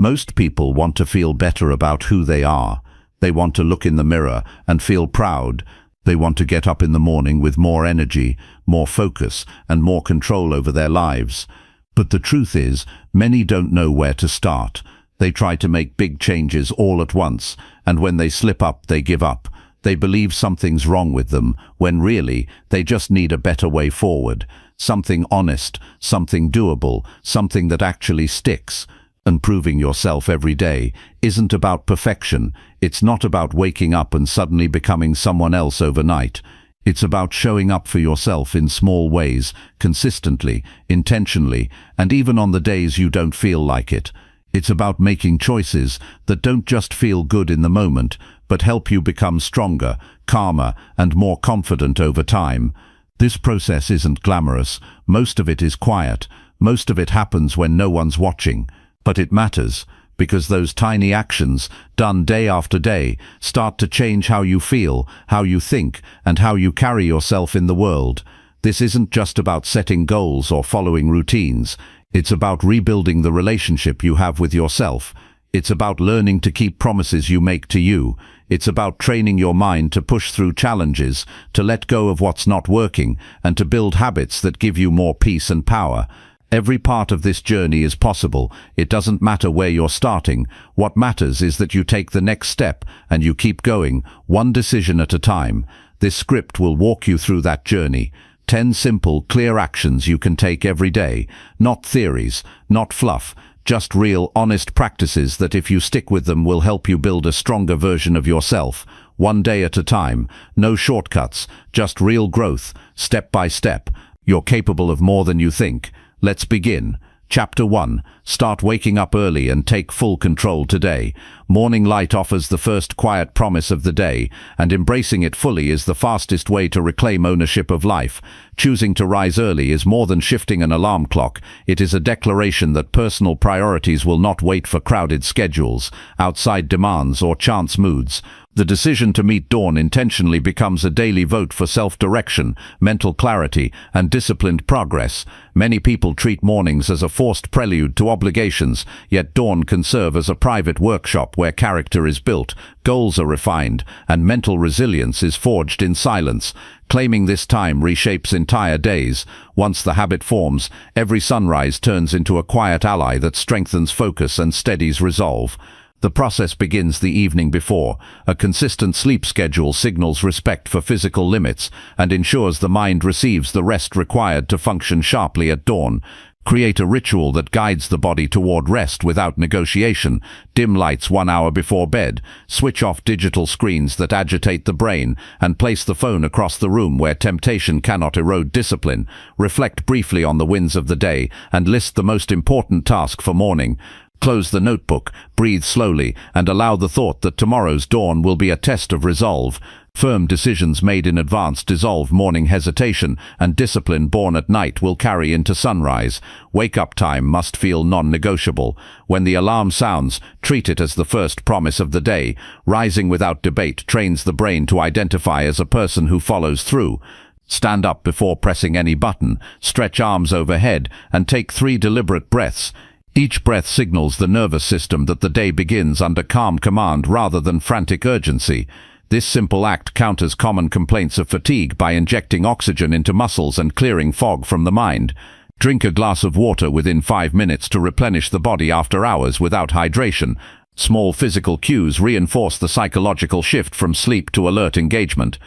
Most people want to feel better about who they are. They want to look in the mirror and feel proud. They want to get up in the morning with more energy, more focus, and more control over their lives. But the truth is, many don't know where to start. They try to make big changes all at once, and when they slip up, they give up. They believe something's wrong with them, when really, they just need a better way forward. Something honest, something doable, something that actually sticks. Improving yourself every day isn't about perfection. It's not about waking up and suddenly becoming someone else overnight. It's about showing up for yourself in small ways, consistently, intentionally, and even on the days you don't feel like it. It's about making choices that don't just feel good in the moment, but help you become stronger, calmer, and more confident over time. This process isn't glamorous. Most of it is quiet. Most of it happens when no one's watching. But it matters, because those tiny actions, done day after day, start to change how you feel, how you think, and how you carry yourself in the world. This isn't just about setting goals or following routines. It's about rebuilding the relationship you have with yourself. It's about learning to keep promises you make to you. It's about training your mind to push through challenges, to let go of what's not working, and to build habits that give you more peace and power. Every part of this journey is possible. It doesn't matter where you're starting. What matters is that you take the next step and you keep going, one decision at a time. This script will walk you through that journey. 10 simple, clear actions you can take every day. Not theories, not fluff, just real, honest practices that if you stick with them will help you build a stronger version of yourself. One day at a time. No shortcuts, just real growth, step by step. You're capable of more than you think. Let's begin. Chapter 1. Start waking up early and take full control today. Morning light offers the first quiet promise of the day, and embracing it fully is the fastest way to reclaim ownership of life. Choosing to rise early is more than shifting an alarm clock. It is a declaration that personal priorities will not wait for crowded schedules, outside demands, or chance moods. The decision to meet dawn intentionally becomes a daily vote for self-direction, mental clarity, and disciplined progress. Many people treat mornings as a forced prelude to obligations, yet dawn can serve as a private workshop where character is built, goals are refined, and mental resilience is forged in silence. Claiming this time reshapes entire days. Once the habit forms, every sunrise turns into a quiet ally that strengthens focus and steadies resolve. The process begins the evening before. A consistent sleep schedule signals respect for physical limits and ensures the mind receives the rest required to function sharply at dawn. Create a ritual that guides the body toward rest without negotiation. Dim lights 1 hour before bed. Switch off digital screens that agitate the brain, and place the phone across the room where temptation cannot erode discipline. Reflect briefly on the wins of the day and list the most important task for morning. Close the notebook, breathe slowly, and allow the thought that tomorrow's dawn will be a test of resolve. Firm decisions made in advance dissolve morning hesitation, and discipline born at night will carry into sunrise. Wake-up time must feel non-negotiable. When the alarm sounds, treat it as the first promise of the day. Rising without debate trains the brain to identify as a person who follows through. Stand up before pressing any button, stretch arms overhead, and take 3 deliberate breaths. Each breath signals the nervous system that the day begins under calm command rather than frantic urgency. This simple act counters common complaints of fatigue by injecting oxygen into muscles and clearing fog from the mind. Drink a glass of water within 5 minutes to replenish the body after hours without hydration. Small physical cues reinforce the psychological shift from sleep to alert engagement.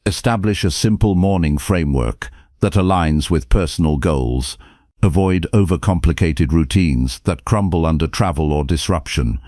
Establish a simple morning framework that aligns with personal goals. Avoid overcomplicated routines that crumble under travel or disruption.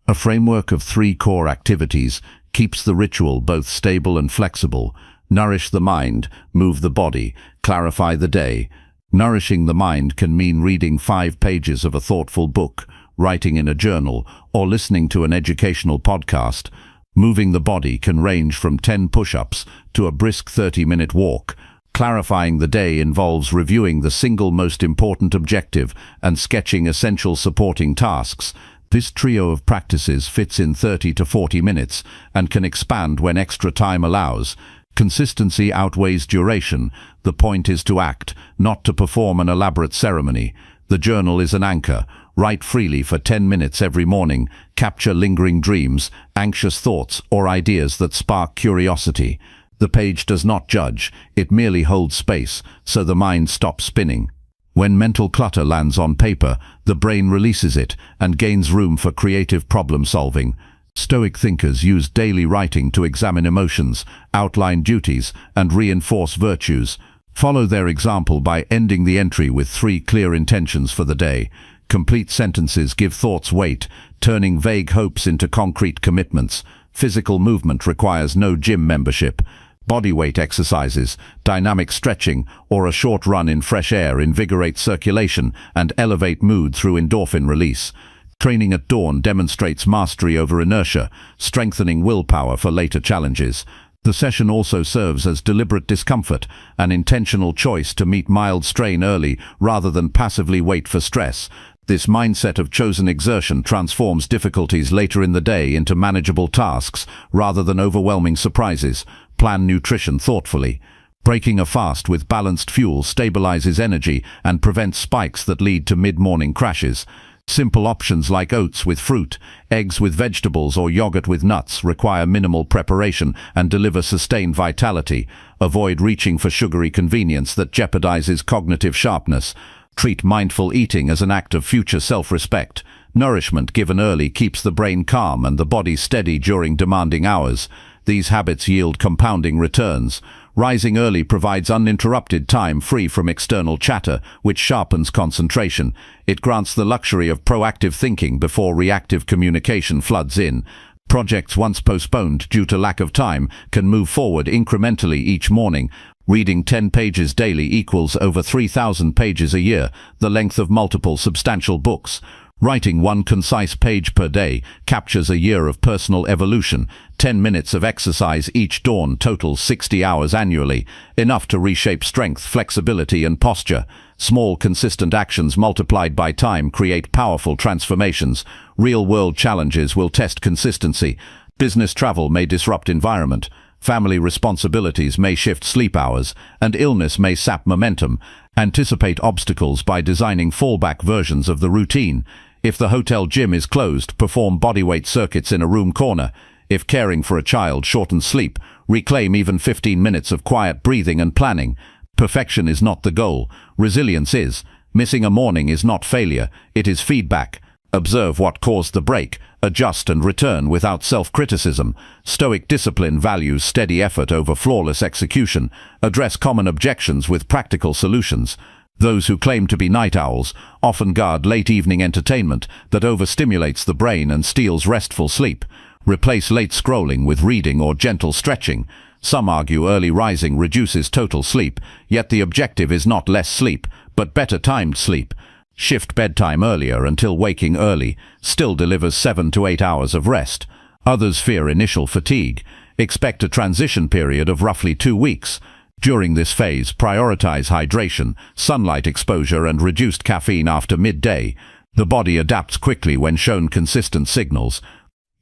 A framework of 3 core activities keeps the ritual both stable and flexible. Nourish the mind, move the body, clarify the day. Nourishing the mind can mean reading 5 pages of a thoughtful book, writing in a journal, or listening to an educational podcast. Moving the body can range from 10 push-ups to a brisk 30-minute walk. Clarifying the day involves reviewing the single most important objective and sketching essential supporting tasks. This trio of practices fits in 30 to 40 minutes and can expand when extra time allows. Consistency outweighs duration. The point is to act, not to perform an elaborate ceremony. The journal is an anchor. Write freely for 10 minutes every morning. Capture lingering dreams, anxious thoughts, or ideas that spark curiosity. The page does not judge, it merely holds space, so the mind stops spinning. When mental clutter lands on paper, the brain releases it and gains room for creative problem solving. Stoic thinkers use daily writing to examine emotions, outline duties, and reinforce virtues. Follow their example by ending the entry with 3 clear intentions for the day. Complete sentences give thoughts weight, turning vague hopes into concrete commitments. Physical movement requires no gym membership. Bodyweight exercises, dynamic stretching, or a short run in fresh air invigorate circulation and elevate mood through endorphin release. Training at dawn demonstrates mastery over inertia, strengthening willpower for later challenges. The session also serves as deliberate discomfort, an intentional choice to meet mild strain early rather than passively wait for stress. This mindset of chosen exertion transforms difficulties later in the day into manageable tasks rather than overwhelming surprises. Plan nutrition thoughtfully. Breaking a fast with balanced fuel stabilizes energy and prevents spikes that lead to mid-morning crashes. Simple options like oats with fruit, eggs with vegetables, or yogurt with nuts require minimal preparation and deliver sustained vitality. Avoid reaching for sugary convenience that jeopardizes cognitive sharpness. Treat mindful eating as an act of future self-respect. Nourishment given early keeps the brain calm and the body steady during demanding hours. These habits yield compounding returns. Rising early provides uninterrupted time free from external chatter, which sharpens concentration. It grants the luxury of proactive thinking before reactive communication floods in. Projects once postponed due to lack of time can move forward incrementally each morning. Reading 10 pages daily equals over 3,000 pages a year, the length of multiple substantial books. Writing 1 concise page per day captures a year of personal evolution. 10 minutes of exercise each dawn totals 60 hours annually, enough to reshape strength, flexibility, and posture. Small, consistent actions multiplied by time create powerful transformations. Real-world challenges will test consistency. Business travel may disrupt environment. Family responsibilities may shift sleep hours, and illness may sap momentum. Anticipate obstacles by designing fallback versions of the routine. If the hotel gym is closed, perform bodyweight circuits in a room corner. If caring for a child shortens sleep, reclaim even 15 minutes of quiet breathing and planning. Perfection is not the goal. Resilience is. Missing a morning is not failure, it is feedback. Observe what caused the break, adjust and return without self-criticism. Stoic discipline values steady effort over flawless execution. Address common objections with practical solutions. Those who claim to be night owls often guard late evening entertainment that overstimulates the brain and steals restful sleep. Replace late scrolling with reading or gentle stretching. Some argue early rising reduces total sleep, yet the objective is not less sleep, but better timed sleep. Shift bedtime earlier until waking early still delivers 7 to 8 hours of rest. Others fear initial fatigue. Expect a transition period of roughly 2 weeks. During this phase, prioritize hydration, sunlight exposure, and reduced caffeine after midday. The body adapts quickly when shown consistent signals.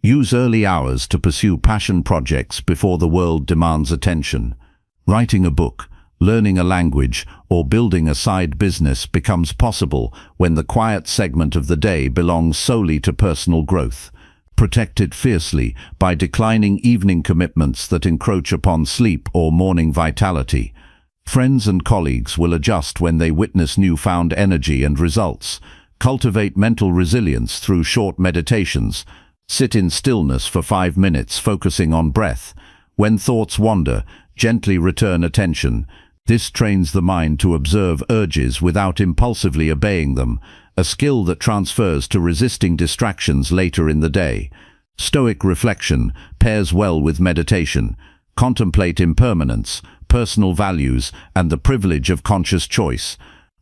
Use early hours to pursue passion projects before the world demands attention. Writing a book, learning a language, or building a side business becomes possible when the quiet segment of the day belongs solely to personal growth. Protect it fiercely by declining evening commitments that encroach upon sleep or morning vitality. Friends and colleagues will adjust when they witness newfound energy and results. Cultivate mental resilience through short meditations. Sit in stillness for 5 minutes, focusing on breath. When thoughts wander, gently return attention. This trains the mind to observe urges without impulsively obeying them, a skill that transfers to resisting distractions later in the day. Stoic reflection pairs well with meditation. Contemplate impermanence, personal values, and the privilege of conscious choice.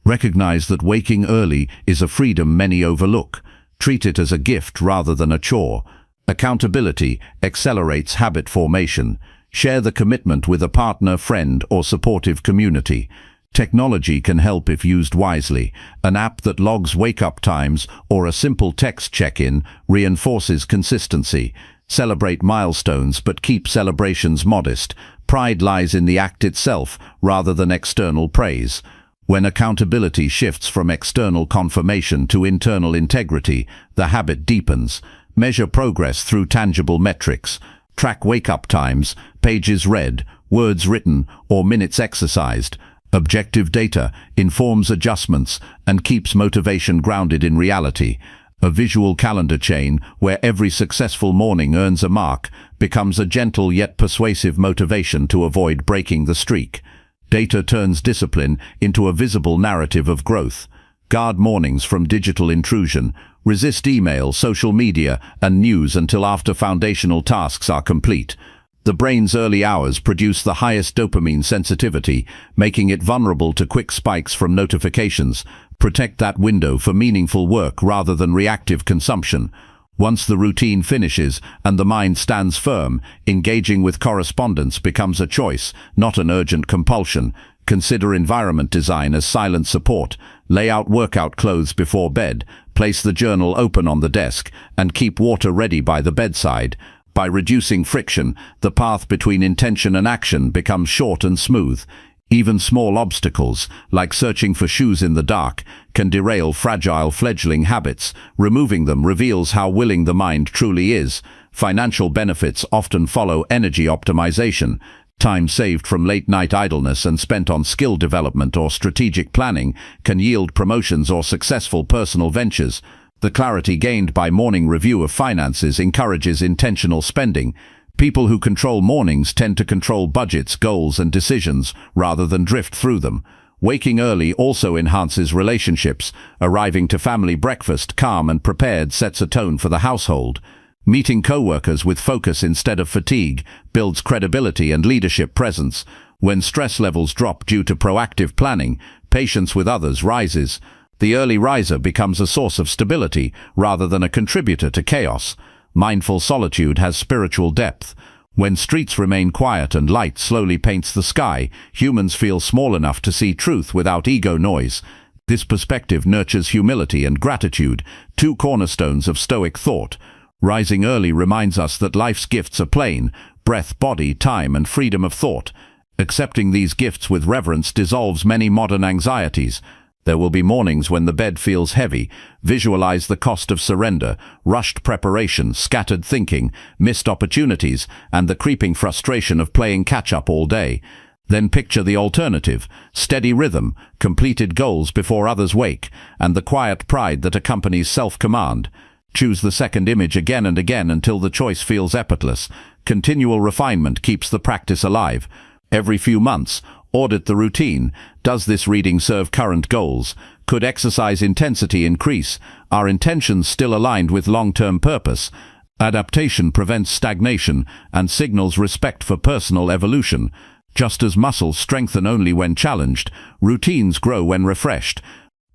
Recognize that waking early is a freedom many overlook. Treat it as a gift rather than a chore. Accountability accelerates habit formation. Share the commitment with a partner, friend, or supportive community. Technology can help if used wisely. An app that logs wake-up times or a simple text check-in reinforces consistency. Celebrate milestones, but keep celebrations modest. Pride lies in the act itself rather than external praise. When accountability shifts from external confirmation to internal integrity, the habit deepens. Measure progress through tangible metrics. Track wake-up times, pages read, words written, or minutes exercised. Objective data informs adjustments and keeps motivation grounded in reality. A visual calendar chain where every successful morning earns a mark becomes a gentle yet persuasive motivation to avoid breaking the streak. Data turns discipline into a visible narrative of growth. Guard mornings from digital intrusion. Resist email, social media, and news until after foundational tasks are complete. The brain's early hours produce the highest dopamine sensitivity, making it vulnerable to quick spikes from notifications. Protect that window for meaningful work rather than reactive consumption. Once the routine finishes and the mind stands firm, engaging with correspondence becomes a choice, not an urgent compulsion. Consider environment design as silent support. Lay out workout clothes before bed, place the journal open on the desk, and keep water ready by the bedside. By reducing friction, the path between intention and action becomes short and smooth. Even small obstacles, like searching for shoes in the dark, can derail fragile fledgling habits. Removing them reveals how willing the mind truly is. Financial benefits often follow energy optimization. Time saved from late-night idleness and spent on skill development or strategic planning can yield promotions or successful personal ventures. The clarity gained by morning review of finances encourages intentional spending. People who control mornings tend to control budgets, goals, and decisions rather than drift through them. Waking early also enhances relationships. Arriving to family breakfast calm and prepared sets a tone for the household. Meeting co-workers with focus instead of fatigue builds credibility and leadership presence. When stress levels drop due to proactive planning, patience with others rises. The early riser becomes a source of stability rather than a contributor to chaos. Mindful solitude has spiritual depth. When streets remain quiet and light slowly paints the sky, humans feel small enough to see truth without ego noise. This perspective nurtures humility and gratitude, two cornerstones of Stoic thought. Rising early reminds us that life's gifts are plain: breath, body, time, and freedom of thought. Accepting these gifts with reverence dissolves many modern anxieties. There will be mornings when the bed feels heavy. Visualize the cost of surrender, rushed preparation, scattered thinking, missed opportunities, and the creeping frustration of playing catch-up all day. Then picture the alternative: steady rhythm, completed goals before others wake, and the quiet pride that accompanies self-command. Choose the second image again and again until the choice feels effortless. Continual refinement keeps the practice alive. Every few months, audit the routine. Does this reading serve current goals? Could exercise intensity increase? Are intentions still aligned with long-term purpose? Adaptation prevents stagnation and signals respect for personal evolution. Just as muscles strengthen only when challenged, routines grow when refreshed.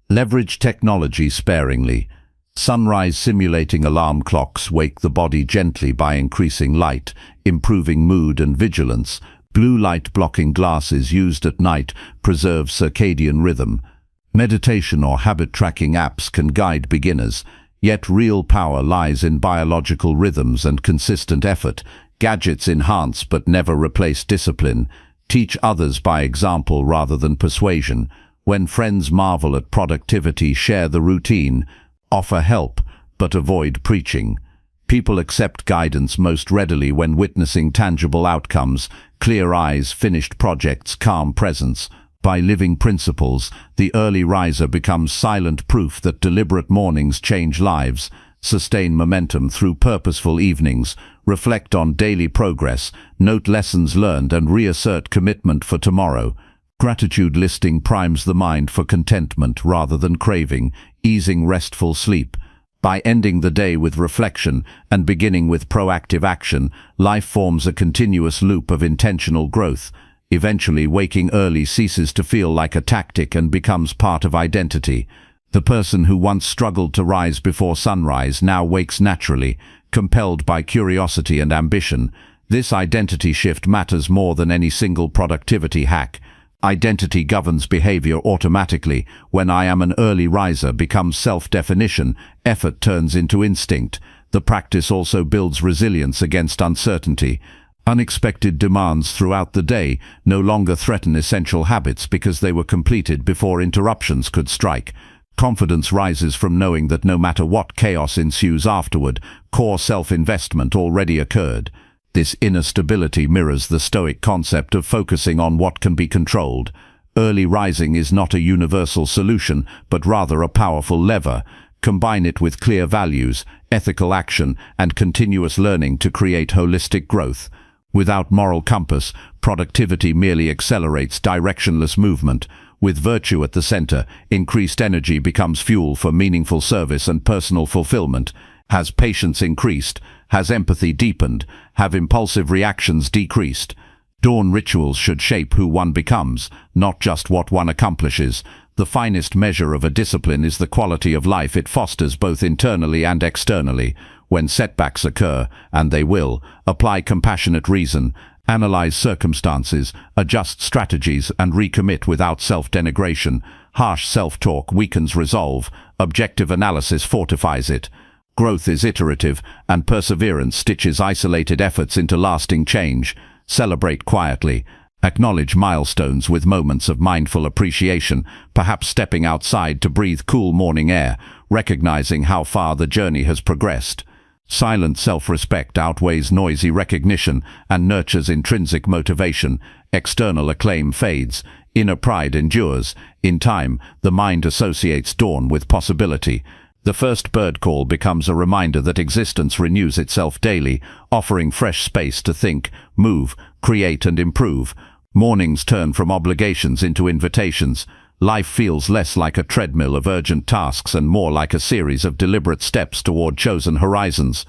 Leverage technology sparingly. Sunrise simulating alarm clocks wake the body gently by increasing light, improving mood and vigilance. Blue light blocking glasses used at night preserve circadian rhythm. Meditation or habit tracking apps can guide beginners, yet real power lies in biological rhythms and consistent effort. Gadgets enhance but never replace discipline. Teach others by example rather than persuasion. When friends marvel at productivity, share the routine. Offer help, but avoid preaching. People accept guidance most readily when witnessing tangible outcomes: clear eyes, finished projects, calm presence. By living principles, the early riser becomes silent proof that deliberate mornings change lives. Sustain momentum through purposeful evenings. Reflect on daily progress, note lessons learned, and reassert commitment for tomorrow. Gratitude listing primes the mind for contentment rather than craving, easing restful sleep. By ending the day with reflection and beginning with proactive action, life forms a continuous loop of intentional growth. Eventually, waking early ceases to feel like a tactic and becomes part of identity. The person who once struggled to rise before sunrise now wakes naturally, compelled by curiosity and ambition. This identity shift matters more than any single productivity hack. Identity governs behavior automatically. When "I am an early riser" becomes self-definition, effort turns into instinct. The practice also builds resilience against uncertainty. Unexpected demands throughout the day no longer threaten essential habits because they were completed before interruptions could strike. Confidence rises from knowing that no matter what chaos ensues afterward, core self-investment already occurred. This inner stability mirrors the Stoic concept of focusing on what can be controlled. Early rising is not a universal solution, but rather a powerful lever. Combine it with clear values, ethical action, and continuous learning to create holistic growth. Without moral compass, productivity merely accelerates directionless movement. With virtue at the center, increased energy becomes fuel for meaningful service and personal fulfillment. Has patience increased? Has empathy deepened? Have impulsive reactions decreased? Dawn rituals should shape who one becomes, not just what one accomplishes. The finest measure of a discipline is the quality of life it fosters both internally and externally. When setbacks occur, and they will, apply compassionate reason, analyze circumstances, adjust strategies, and recommit without self-denigration. Harsh self-talk weakens resolve, objective analysis fortifies it. Growth is iterative, and perseverance stitches isolated efforts into lasting change. Celebrate quietly. Acknowledge milestones with moments of mindful appreciation, perhaps stepping outside to breathe cool morning air, recognizing how far the journey has progressed. Silent self-respect outweighs noisy recognition and nurtures intrinsic motivation. External acclaim fades. Inner pride endures. In time, the mind associates dawn with possibility. The first bird call becomes a reminder that existence renews itself daily, offering fresh space to think, move, create, and improve. Mornings turn from obligations into invitations. Life feels less like a treadmill of urgent tasks and more like a series of deliberate steps toward chosen horizons.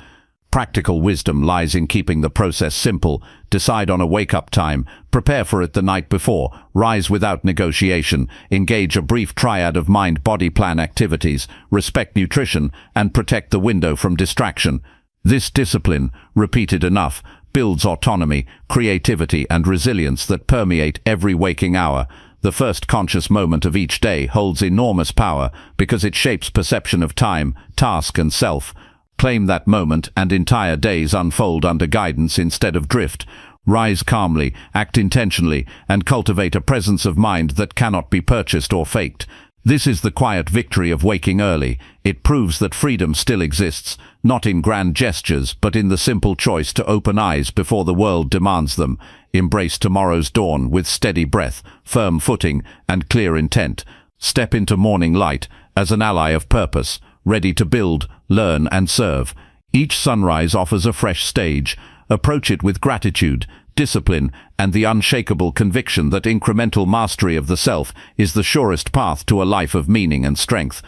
Practical wisdom lies in keeping the process simple. Decide on a wake-up time, prepare for it the night before, rise without negotiation, engage a brief triad of mind-body plan activities, respect nutrition, and protect the window from distraction. This discipline, repeated enough, builds autonomy, creativity, and resilience that permeate every waking hour. The first conscious moment of each day holds enormous power because it shapes perception of time, task, and self. Claim that moment and entire days unfold under guidance instead of drift. Rise calmly, act intentionally, and cultivate a presence of mind that cannot be purchased or faked. This is the quiet victory of waking early. It proves that freedom still exists, not in grand gestures, but in the simple choice to open eyes before the world demands them. Embrace tomorrow's dawn with steady breath, firm footing, and clear intent. Step into morning light as an ally of purpose, ready to build, learn, and serve. Each sunrise offers a fresh stage. Approach it with gratitude, discipline, and the unshakable conviction that incremental mastery of the self is the surest path to a life of meaning and strength.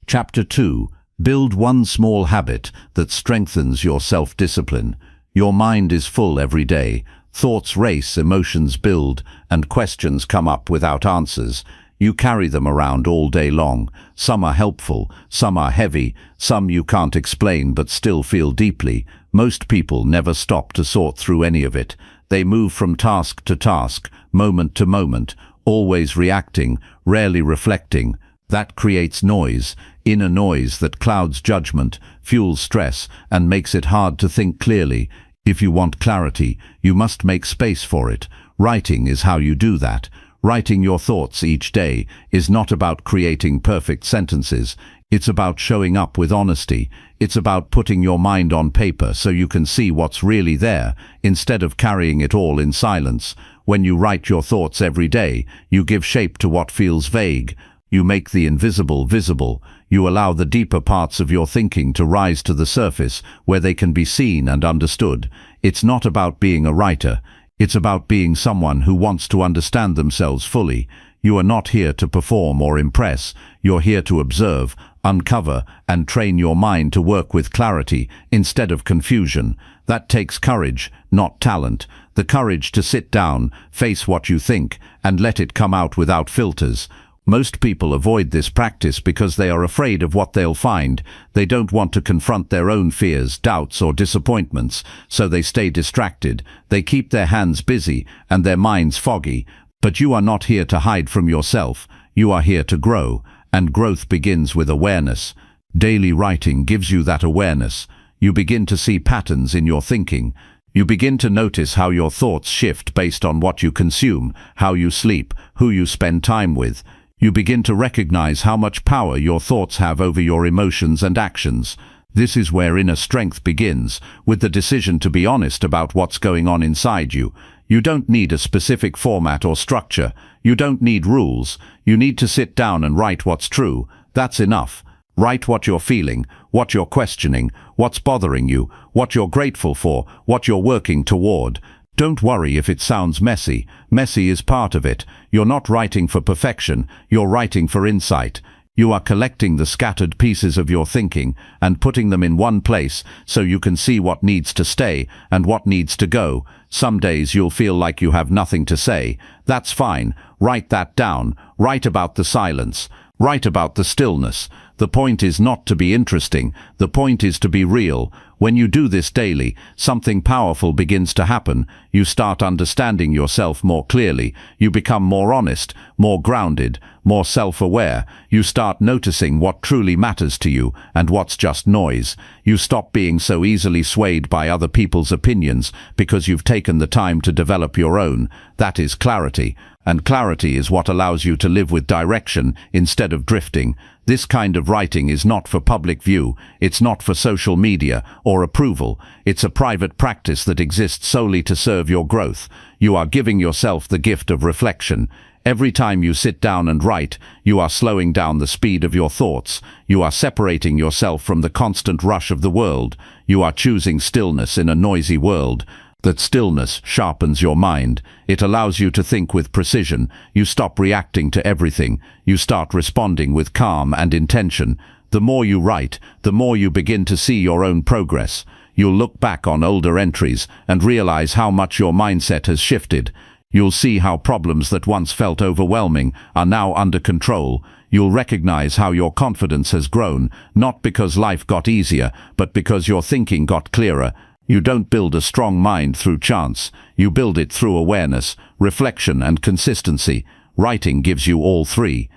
Chapter 2. Build one small habit that strengthens your self-discipline. Your mind is full every day. Thoughts race, emotions build, and questions come up without answers. You carry them around all day long. Some are helpful, some are heavy, some you can't explain but still feel deeply. Most people never stop to sort through any of it. They move from task to task, moment to moment, always reacting, rarely reflecting. That creates noise, inner noise that clouds judgment, fuels stress, and makes it hard to think clearly. If you want clarity, you must make space for it. Writing is how you do that. Writing your thoughts each day is not about creating perfect sentences. It's about showing up with honesty. It's about putting your mind on paper so you can see what's really there, instead of carrying it all in silence. When you write your thoughts every day, you give shape to what feels vague. You make the invisible visible. You allow the deeper parts of your thinking to rise to the surface, where they can be seen and understood. It's not about being a writer. It's about being someone who wants to understand themselves fully. You are not here to perform or impress. You're here to observe, uncover, and train your mind to work with clarity instead of confusion. That takes courage, not talent. The courage to sit down, face what you think, and let it come out without filters. Most people avoid this practice because they are afraid of what they'll find. They don't want to confront their own fears, doubts, or disappointments, so they stay distracted. They keep their hands busy and their minds foggy. But you are not here to hide from yourself. You are here to grow, and growth begins with awareness. Daily writing gives you that awareness. You begin to see patterns in your thinking. You begin to notice how your thoughts shift based on what you consume, how you sleep, who you spend time with. You begin to recognize how much power your thoughts have over your emotions and actions. This is where inner strength begins, with the decision to be honest about what's going on inside you. You don't need a specific format or structure. You don't need rules. You need to sit down and write what's true. That's enough. Write what you're feeling, what you're questioning, what's bothering you, what you're grateful for, what you're working toward. Don't worry if it sounds messy. Messy is part of it. You're not writing for perfection. You're writing for insight. You are collecting the scattered pieces of your thinking and putting them in one place so you can see what needs to stay and what needs to go. Some days you'll feel like you have nothing to say. That's fine. Write that down. Write about the silence. Write about the stillness. The point is not to be interesting. The point is to be real. When you do this daily, something powerful begins to happen. You start understanding yourself more clearly. You become more honest, more grounded, more self-aware. You start noticing what truly matters to you and what's just noise. You stop being so easily swayed by other people's opinions because you've taken the time to develop your own. That is clarity. And clarity is what allows you to live with direction instead of drifting. This kind of writing is not for public view. It's not for social media or approval. It's a private practice that exists solely to serve your growth. You are giving yourself the gift of reflection. Every time you sit down and write, you are slowing down the speed of your thoughts. You are separating yourself from the constant rush of the world. You are choosing stillness in a noisy world. That stillness sharpens your mind. It allows you to think with precision. You stop reacting to everything. You start responding with calm and intention. The more you write, the more you begin to see your own progress. You'll look back on older entries and realize how much your mindset has shifted. You'll see how problems that once felt overwhelming are now under control. You'll recognize how your confidence has grown, not because life got easier, but because your thinking got clearer. You don't build a strong mind through chance. You build it through awareness, reflection, and consistency. Writing gives you all three.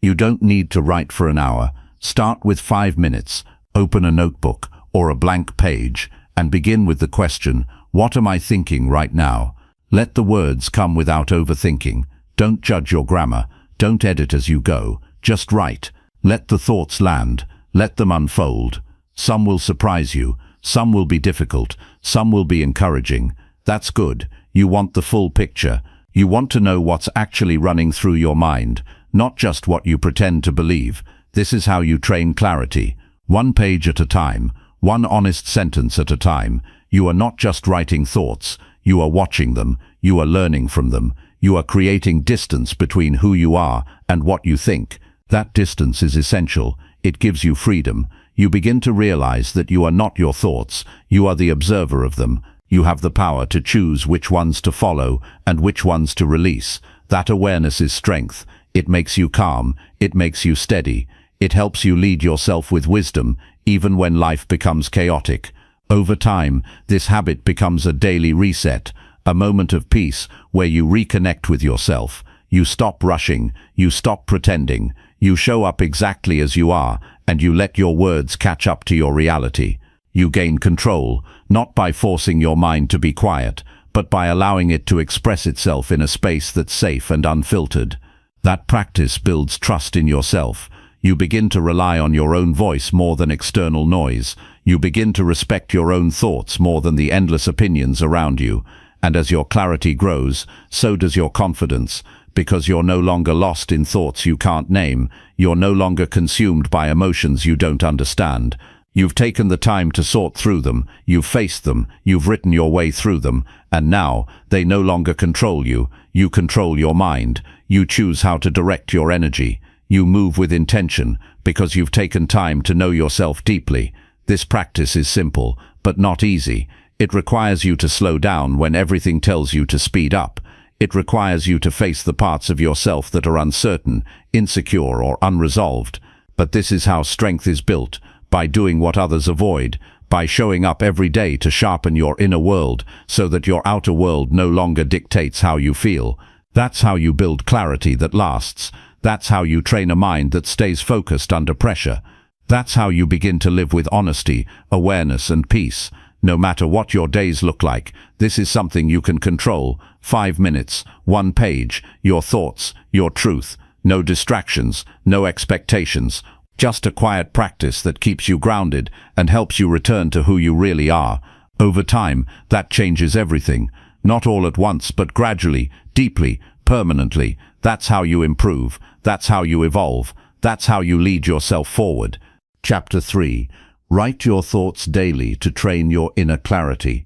You don't need to write for an hour. Start with 5 minutes. Open a notebook or a blank page and begin with the question, what am I thinking right now? Let the words come without overthinking. Don't judge your grammar. Don't edit as you go. Just write. Let the thoughts land. Let them unfold. Some will surprise you. Some will be difficult. Some will be encouraging. That's good. You want the full picture. You want to know what's actually running through your mind, not just what you pretend to believe. This is how you train clarity. One page at a time. One honest sentence at a time. You are not just writing thoughts. You are watching them. You are learning from them. You are creating distance between who you are and what you think. That distance is essential. It gives you freedom. You begin to realize that you are not your thoughts. You are the observer of them. You have the power to choose which ones to follow and which ones to release. That awareness is strength. It makes you calm. It makes you steady. It helps you lead yourself with wisdom, even when life becomes chaotic. Over time, this habit becomes a daily reset, a moment of peace where you reconnect with yourself. You stop rushing. You stop pretending. You show up exactly as you are, and you let your words catch up to your reality. You gain control, not by forcing your mind to be quiet, but by allowing it to express itself in a space that's safe and unfiltered. That practice builds trust in yourself. You begin to rely on your own voice more than external noise. You begin to respect your own thoughts more than the endless opinions around you. And as your clarity grows, so does your confidence. Because you're no longer lost in thoughts you can't name. You're no longer consumed by emotions you don't understand. You've taken the time to sort through them. You've faced them. You've written your way through them. And now, they no longer control you. You control your mind. You choose how to direct your energy. You move with intention because you've taken time to know yourself deeply. This practice is simple, but not easy. It requires you to slow down when everything tells you to speed up. It requires you to face the parts of yourself that are uncertain, insecure, or unresolved. But this is how strength is built, by doing what others avoid, by showing up every day to sharpen your inner world so that your outer world no longer dictates how you feel. That's how you build clarity that lasts. That's how you train a mind that stays focused under pressure. That's how you begin to live with honesty, awareness, and peace. No matter what your days look like, this is something you can control. 5 minutes, 1 page, your thoughts, your truth. No distractions, no expectations. Just a quiet practice that keeps you grounded and helps you return to who you really are. Over time, that changes everything. Not all at once, but gradually, deeply, permanently. That's how you improve. That's how you evolve. That's how you lead yourself forward. Chapter 3. Write your thoughts daily to train your inner clarity.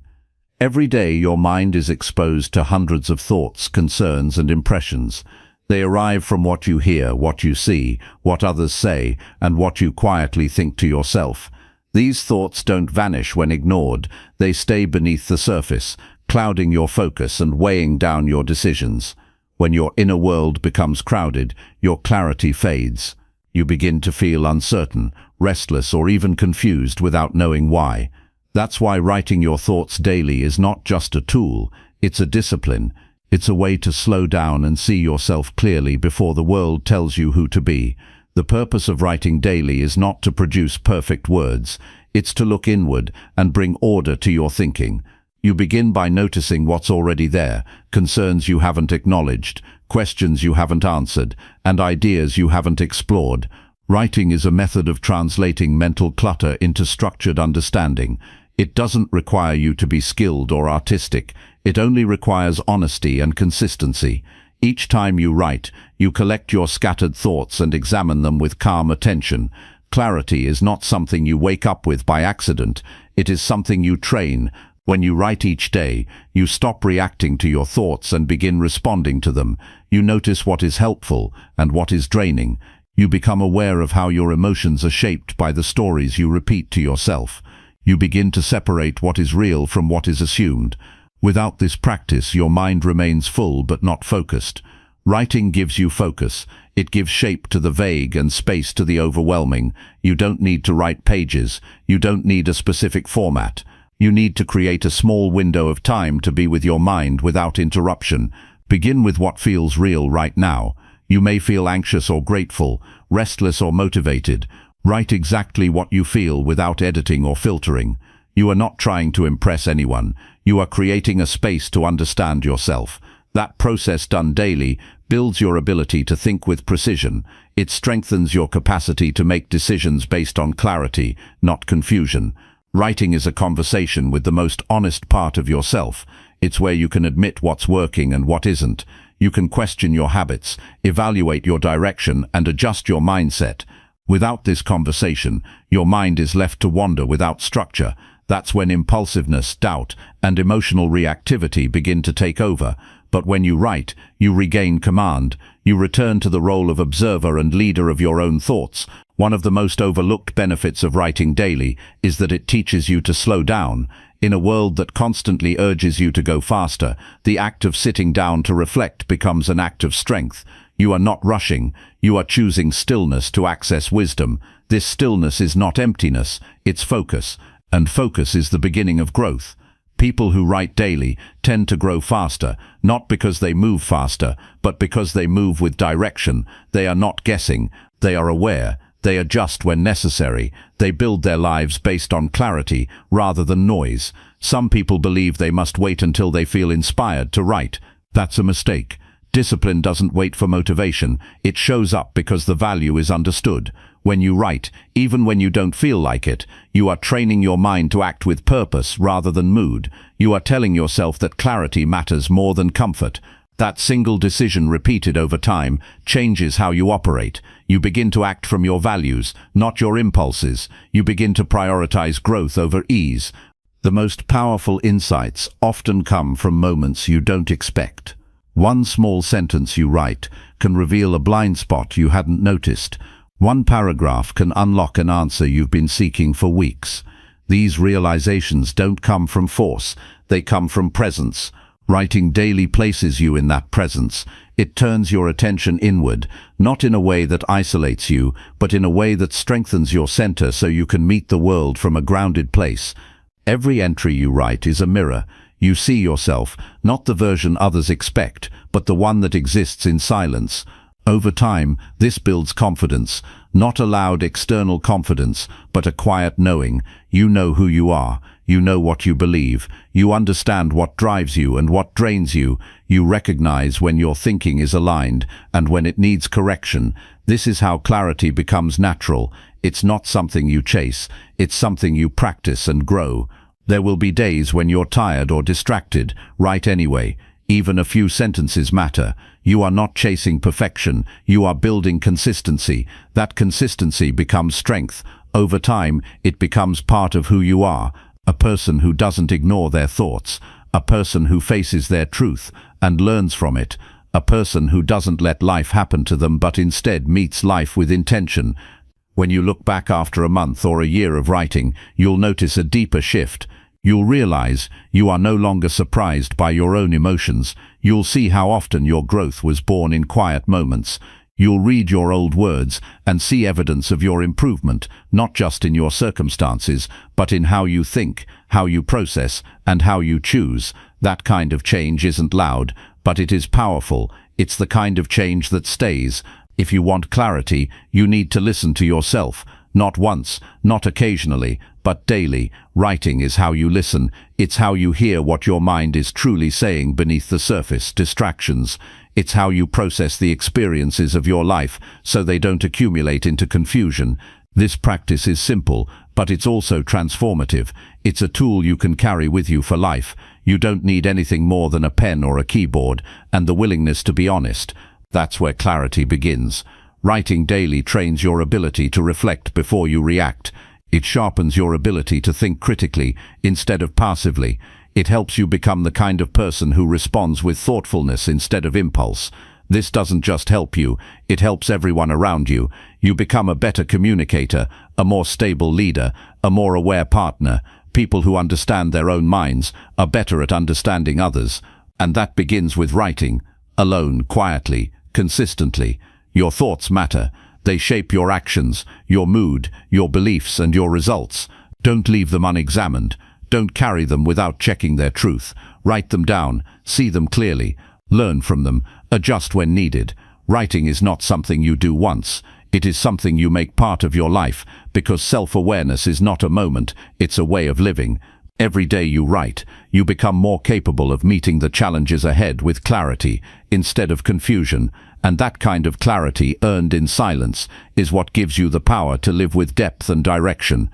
Every day your mind is exposed to hundreds of thoughts, concerns, and impressions. They arrive from what you hear, what you see, what others say, and what you quietly think to yourself. These thoughts don't vanish when ignored. They stay beneath the surface, clouding your focus and weighing down your decisions. When your inner world becomes crowded, your clarity fades. You begin to feel uncertain, restless, or even confused without knowing why. That's why writing your thoughts daily is not just a tool, it's a discipline. It's a way to slow down and see yourself clearly before the world tells you who to be. The purpose of writing daily is not to produce perfect words. It's to look inward and bring order to your thinking. You begin by noticing what's already there, concerns you haven't acknowledged, questions you haven't answered, and ideas you haven't explored. Writing is a method of translating mental clutter into structured understanding. It doesn't require you to be skilled or artistic. It only requires honesty and consistency. Each time you write, you collect your scattered thoughts and examine them with calm attention. Clarity is not something you wake up with by accident. It is something you train. When you write each day, you stop reacting to your thoughts and begin responding to them. You notice what is helpful and what is draining. You become aware of how your emotions are shaped by the stories you repeat to yourself. You begin to separate what is real from what is assumed. Without this practice, your mind remains full but not focused. Writing gives you focus. It gives shape to the vague and space to the overwhelming. You don't need to write pages. You don't need a specific format. You need to create a small window of time to be with your mind without interruption. Begin with what feels real right now. You may feel anxious or grateful, restless or motivated. Write exactly what you feel without editing or filtering. You are not trying to impress anyone. You are creating a space to understand yourself. That process done daily builds your ability to think with precision. It strengthens your capacity to make decisions based on clarity, not confusion. Writing is a conversation with the most honest part of yourself. It's where you can admit what's working and what isn't. You can question your habits, evaluate your direction, and adjust your mindset. Without this conversation, your mind is left to wander without structure. That's when impulsiveness, doubt, and emotional reactivity begin to take over. But when you write, you regain command. You return to the role of observer and leader of your own thoughts. One of the most overlooked benefits of writing daily is that it teaches you to slow down. In a world that constantly urges you to go faster, the act of sitting down to reflect becomes an act of strength. You are not rushing. You are choosing stillness to access wisdom. This stillness is not emptiness, it's focus. And focus is the beginning of growth. People who write daily tend to grow faster, not because they move faster, but because they move with direction. They are not guessing. They are aware. They adjust when necessary. They build their lives based on clarity rather than noise. Some people believe they must wait until they feel inspired to write. That's a mistake. Discipline doesn't wait for motivation. It shows up because the value is understood. When you write, even when you don't feel like it, you are training your mind to act with purpose rather than mood. You are telling yourself that clarity matters more than comfort. That single decision repeated over time changes how you operate. You begin to act from your values, not your impulses. You begin to prioritize growth over ease. The most powerful insights often come from moments you don't expect. One small sentence you write can reveal a blind spot you hadn't noticed. One paragraph can unlock an answer you've been seeking for weeks. These realizations don't come from force, they come from presence. Writing daily places you in that presence. It turns your attention inward, not in a way that isolates you, but in a way that strengthens your center so you can meet the world from a grounded place. Every entry you write is a mirror. You see yourself, not the version others expect, but the one that exists in silence. Over time, this builds confidence, not a loud external confidence, but a quiet knowing. You know who you are. You know what you believe. You understand what drives you and what drains you. You recognize when your thinking is aligned and when it needs correction. This is how clarity becomes natural. It's not something you chase. It's something you practice and grow. There will be days when you're tired or distracted. Write anyway. Even a few sentences matter. You are not chasing perfection. You are building consistency. That consistency becomes strength. Over time, it becomes part of who you are. A person who doesn't ignore their thoughts. A person who faces their truth and learns from it. A person who doesn't let life happen to them but instead meets life with intention. When you look back after a month or a year of writing, you'll notice a deeper shift. You'll realize you are no longer surprised by your own emotions. You'll see how often your growth was born in quiet moments. You'll read your old words and see evidence of your improvement, not just in your circumstances, but in how you think, how you process, and how you choose. That kind of change isn't loud, but it is powerful. It's the kind of change that stays. If you want clarity, you need to listen to yourself. Not once, not occasionally, but daily. Writing is how you listen. It's how you hear what your mind is truly saying beneath the surface distractions. It's how you process the experiences of your life so they don't accumulate into confusion. This practice is simple, but it's also transformative. It's a tool you can carry with you for life. You don't need anything more than a pen or a keyboard and the willingness to be honest. That's where clarity begins. Writing daily trains your ability to reflect before you react. It sharpens your ability to think critically instead of passively. It helps you become the kind of person who responds with thoughtfulness instead of impulse. This doesn't just help you, it helps everyone around you. You become a better communicator, a more stable leader, a more aware partner. People who understand their own minds are better at understanding others. And that begins with writing, alone, quietly, consistently. Your thoughts matter. They shape your actions, your mood, your beliefs, and your results. Don't leave them unexamined. Don't carry them without checking their truth. Write them down, see them clearly, learn from them, adjust when needed. Writing is not something you do once. It is something you make part of your life, because self-awareness is not a moment, it's a way of living. Every day you write, you become more capable of meeting the challenges ahead with clarity, instead of confusion. And that kind of clarity, earned in silence, is what gives you the power to live with depth and direction.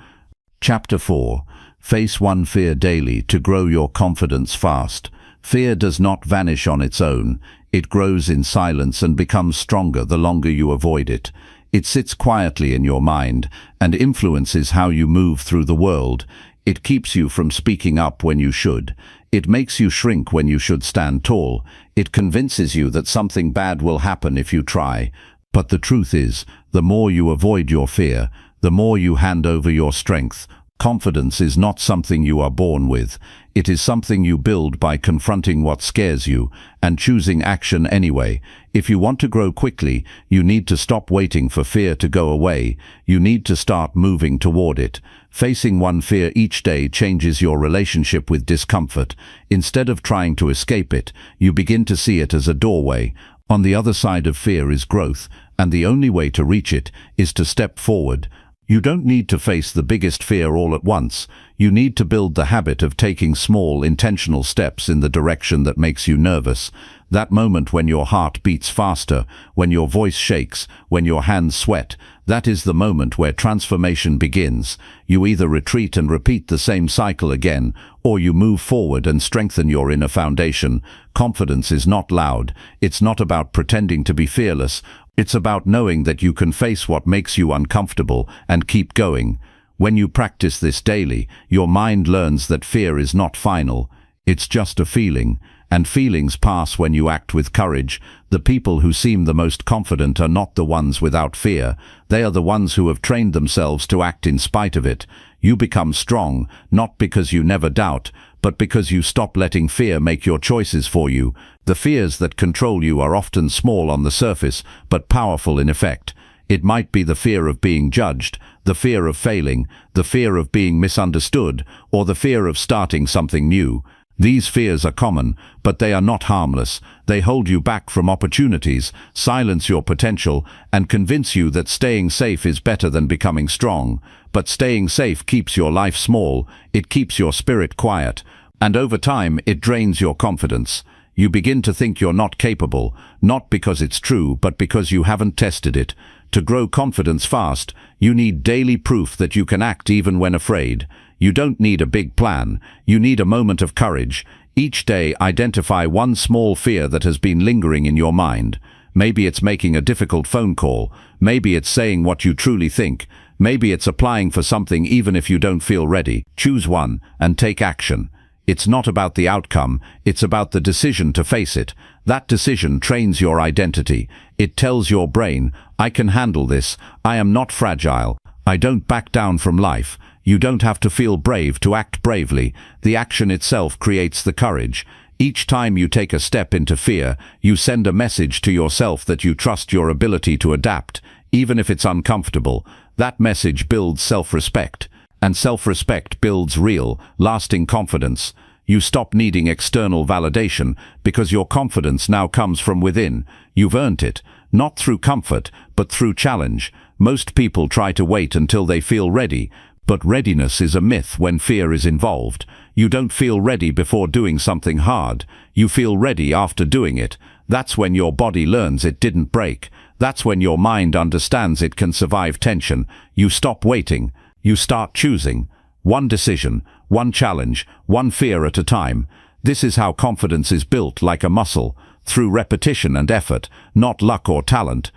Chapter 4. Face one fear daily to grow your confidence fast. Fear does not vanish on its own. It grows in silence and becomes stronger the longer you avoid it. It sits quietly in your mind and influences how you move through the world. It keeps you from speaking up when you should. It makes you shrink when you should stand tall. It convinces you that something bad will happen if you try. But the truth is, the more you avoid your fear, the more you hand over your strength. Confidence is not something you are born with. It is something you build by confronting what scares you and choosing action anyway. If you want to grow quickly, you need to stop waiting for fear to go away. You need to start moving toward it. Facing one fear each day changes your relationship with discomfort. Instead of trying to escape it, you begin to see it as a doorway. On the other side of fear is growth, and the only way to reach it is to step forward. You don't need to face the biggest fear all at once. You need to build the habit of taking small, intentional steps in the direction that makes you nervous. That moment when your heart beats faster, when your voice shakes, when your hands sweat, that is the moment where transformation begins. You either retreat and repeat the same cycle again, or you move forward and strengthen your inner foundation. Confidence is not loud. It's not about pretending to be fearless. It's about knowing that you can face what makes you uncomfortable and keep going. When you practice this daily, your mind learns that fear is not final. It's just a feeling, and feelings pass when you act with courage. The people who seem the most confident are not the ones without fear. They are the ones who have trained themselves to act in spite of it. You become strong, not because you never doubt, but because you stop letting fear make your choices for you. The fears that control you are often small on the surface, but powerful in effect. It might be the fear of being judged, the fear of failing, the fear of being misunderstood, or the fear of starting something new. These fears are common, but they are not harmless. They hold you back from opportunities, silence your potential, and convince you that staying safe is better than becoming strong. But staying safe keeps your life small, it keeps your spirit quiet, and over time it drains your confidence. You begin to think you're not capable, not because it's true, but because you haven't tested it. To grow confidence fast, you need daily proof that you can act even when afraid. You don't need a big plan, you need a moment of courage. Each day identify one small fear that has been lingering in your mind. Maybe it's making a difficult phone call, maybe it's saying what you truly think, maybe it's applying for something even if you don't feel ready. Choose one and take action. It's not about the outcome, it's about the decision to face it. That decision trains your identity. It tells your brain, I can handle this, I am not fragile, I don't back down from life. You don't have to feel brave to act bravely. The action itself creates the courage. Each time you take a step into fear, you send a message to yourself that you trust your ability to adapt, even if it's uncomfortable. That message builds self-respect. And self-respect builds real, lasting confidence. You stop needing external validation because your confidence now comes from within. You've earned it, not through comfort, but through challenge. Most people try to wait until they feel ready, but readiness is a myth when fear is involved. You don't feel ready before doing something hard. You feel ready after doing it. That's when your body learns it didn't break. That's when your mind understands it can survive tension. You stop waiting. You start choosing. One decision, one challenge, one fear at a time. This is how confidence is built, like a muscle, through repetition and effort, not luck or talent.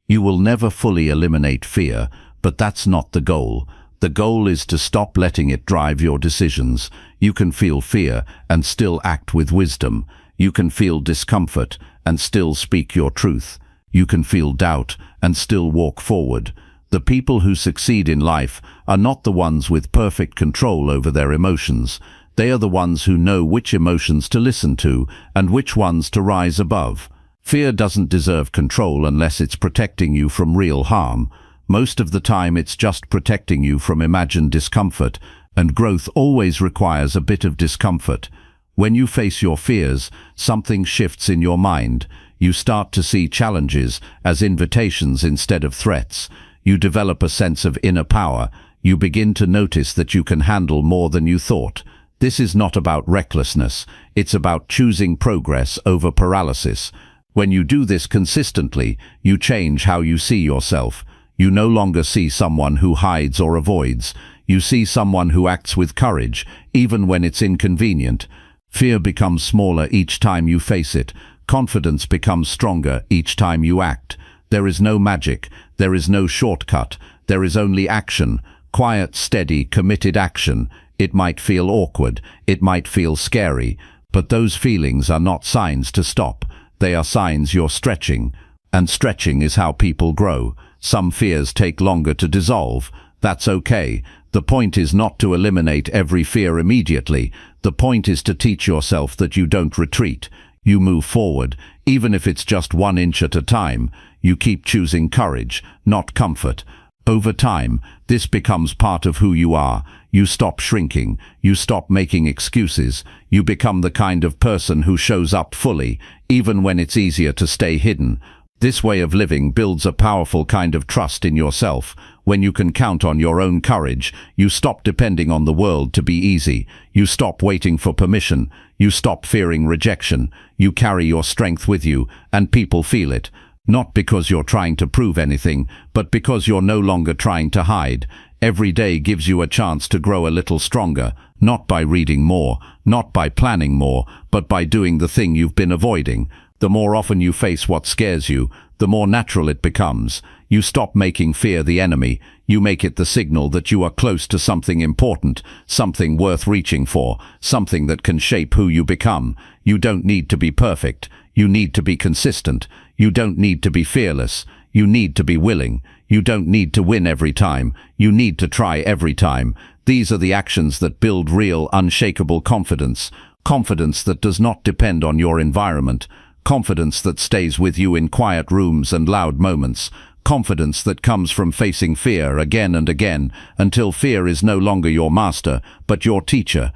You will never fully eliminate fear, but that's not the goal. The goal is to stop letting it drive your decisions. You can feel fear and still act with wisdom. You can feel discomfort and still speak your truth. You can feel doubt and still walk forward. The people who succeed in life are not the ones with perfect control over their emotions. They are the ones who know which emotions to listen to and which ones to rise above. Fear doesn't deserve control unless it's protecting you from real harm. Most of the time it's just protecting you from imagined discomfort, and growth always requires a bit of discomfort. When you face your fears, something shifts in your mind. You start to see challenges as invitations instead of threats. You develop a sense of inner power. You begin to notice that you can handle more than you thought. This is not about recklessness. It's about choosing progress over paralysis. When you do this consistently, you change how you see yourself. You no longer see someone who hides or avoids. You see someone who acts with courage, even when it's inconvenient. Fear becomes smaller each time you face it. Confidence becomes stronger each time you act. There is no magic. There is no shortcut. There is only action. Quiet, steady, committed action. It might feel awkward. It might feel scary. But those feelings are not signs to stop. They are signs you're stretching. And stretching is how people grow. Some fears take longer to dissolve. That's okay. The point is not to eliminate every fear immediately. The point is to teach yourself that you don't retreat. You move forward, even if it's just 1 inch at a time. You keep choosing courage, not comfort. Over time, this becomes part of who you are. You stop shrinking. You stop making excuses. You become the kind of person who shows up fully, even when it's easier to stay hidden. This way of living builds a powerful kind of trust in yourself. When you can count on your own courage, you stop depending on the world to be easy. You stop waiting for permission. You stop fearing rejection. You carry your strength with you, and people feel it. Not because you're trying to prove anything, but because you're no longer trying to hide. Every day gives you a chance to grow a little stronger, not by reading more, not by planning more, but by doing the thing you've been avoiding. The more often you face what scares you, the more natural it becomes. You stop making fear the enemy. You make it the signal that you are close to something important, something worth reaching for, something that can shape who you become. You don't need to be perfect. You need to be consistent. You don't need to be fearless. You need to be willing. You don't need to win every time. You need to try every time. These are the actions that build real, unshakable confidence. Confidence that does not depend on your environment. Confidence that stays with you in quiet rooms and loud moments. Confidence that comes from facing fear again and again until fear is no longer your master, but your teacher.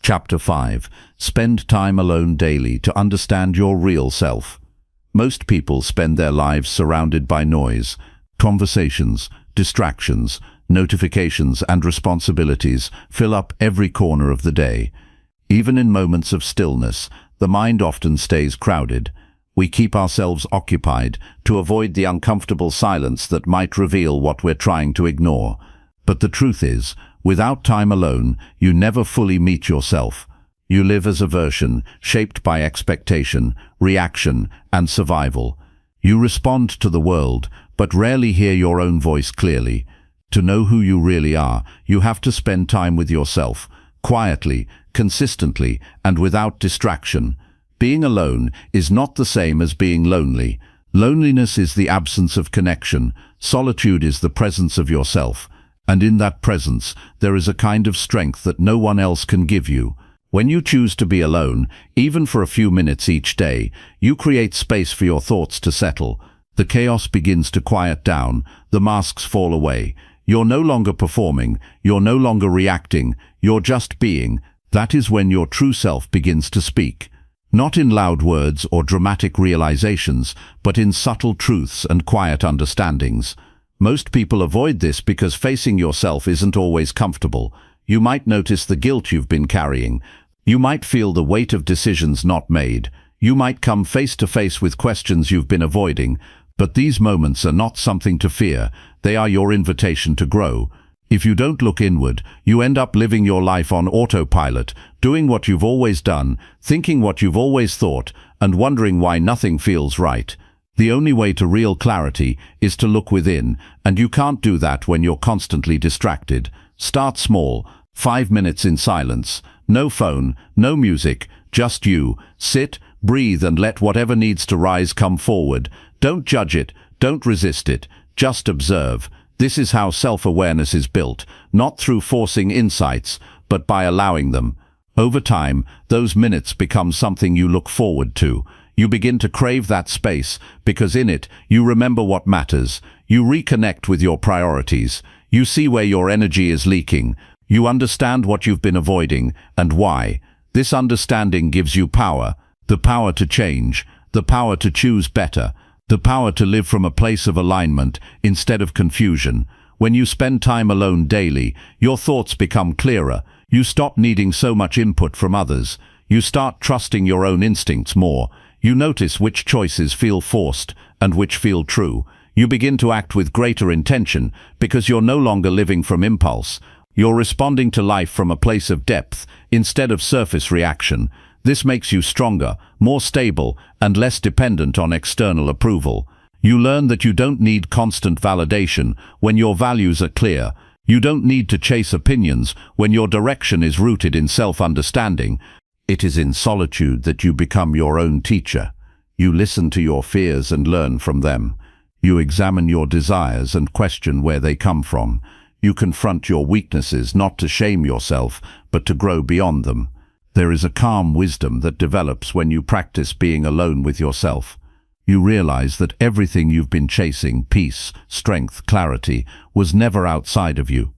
Chapter 5. Spend time alone daily to understand your real self. Most people spend their lives surrounded by noise, conversations, distractions, notifications and responsibilities fill up every corner of the day. Even in moments of stillness, the mind often stays crowded. We keep ourselves occupied to avoid the uncomfortable silence that might reveal what we're trying to ignore. But the truth is, without time alone, you never fully meet yourself. You live as a version shaped by expectation, reaction, and survival. You respond to the world, but rarely hear your own voice clearly. To know who you really are, you have to spend time with yourself, quietly, consistently, and without distraction. Being alone is not the same as being lonely. Loneliness is the absence of connection. Solitude is the presence of yourself. And in that presence, there is a kind of strength that no one else can give you. When you choose to be alone, even for a few minutes each day, you create space for your thoughts to settle. The chaos begins to quiet down, the masks fall away. You're no longer performing, you're no longer reacting, you're just being. That is when your true self begins to speak. Not in loud words or dramatic realizations, but in subtle truths and quiet understandings. Most people avoid this because facing yourself isn't always comfortable. You might notice the guilt you've been carrying. You might feel the weight of decisions not made. You might come face to face with questions you've been avoiding. But these moments are not something to fear. They are your invitation to grow. If you don't look inward, you end up living your life on autopilot, doing what you've always done, thinking what you've always thought, and wondering why nothing feels right. The only way to real clarity is to look within, and you can't do that when you're constantly distracted. Start small, 5 minutes in silence. No phone, no music, just you. Sit, breathe, and let whatever needs to rise come forward. Don't judge it, don't resist it, just observe. This is how self-awareness is built, not through forcing insights, but by allowing them. Over time, those minutes become something you look forward to. You begin to crave that space, because in it, you remember what matters. You reconnect with your priorities. You see where your energy is leaking. You understand what you've been avoiding, and why. This understanding gives you power. The power to change. The power to choose better. The power to live from a place of alignment, instead of confusion. When you spend time alone daily, your thoughts become clearer. You stop needing so much input from others. You start trusting your own instincts more. You notice which choices feel forced and which feel true. You begin to act with greater intention because you're no longer living from impulse. You're responding to life from a place of depth instead of surface reaction. This makes you stronger, more stable, and less dependent on external approval. You learn that you don't need constant validation when your values are clear. You don't need to chase opinions when your direction is rooted in self-understanding. It is in solitude that you become your own teacher. You listen to your fears and learn from them. You examine your desires and question where they come from. You confront your weaknesses not to shame yourself, but to grow beyond them. There is a calm wisdom that develops when you practice being alone with yourself. You realize that everything you've been chasing, peace, strength, clarity, was never outside of you.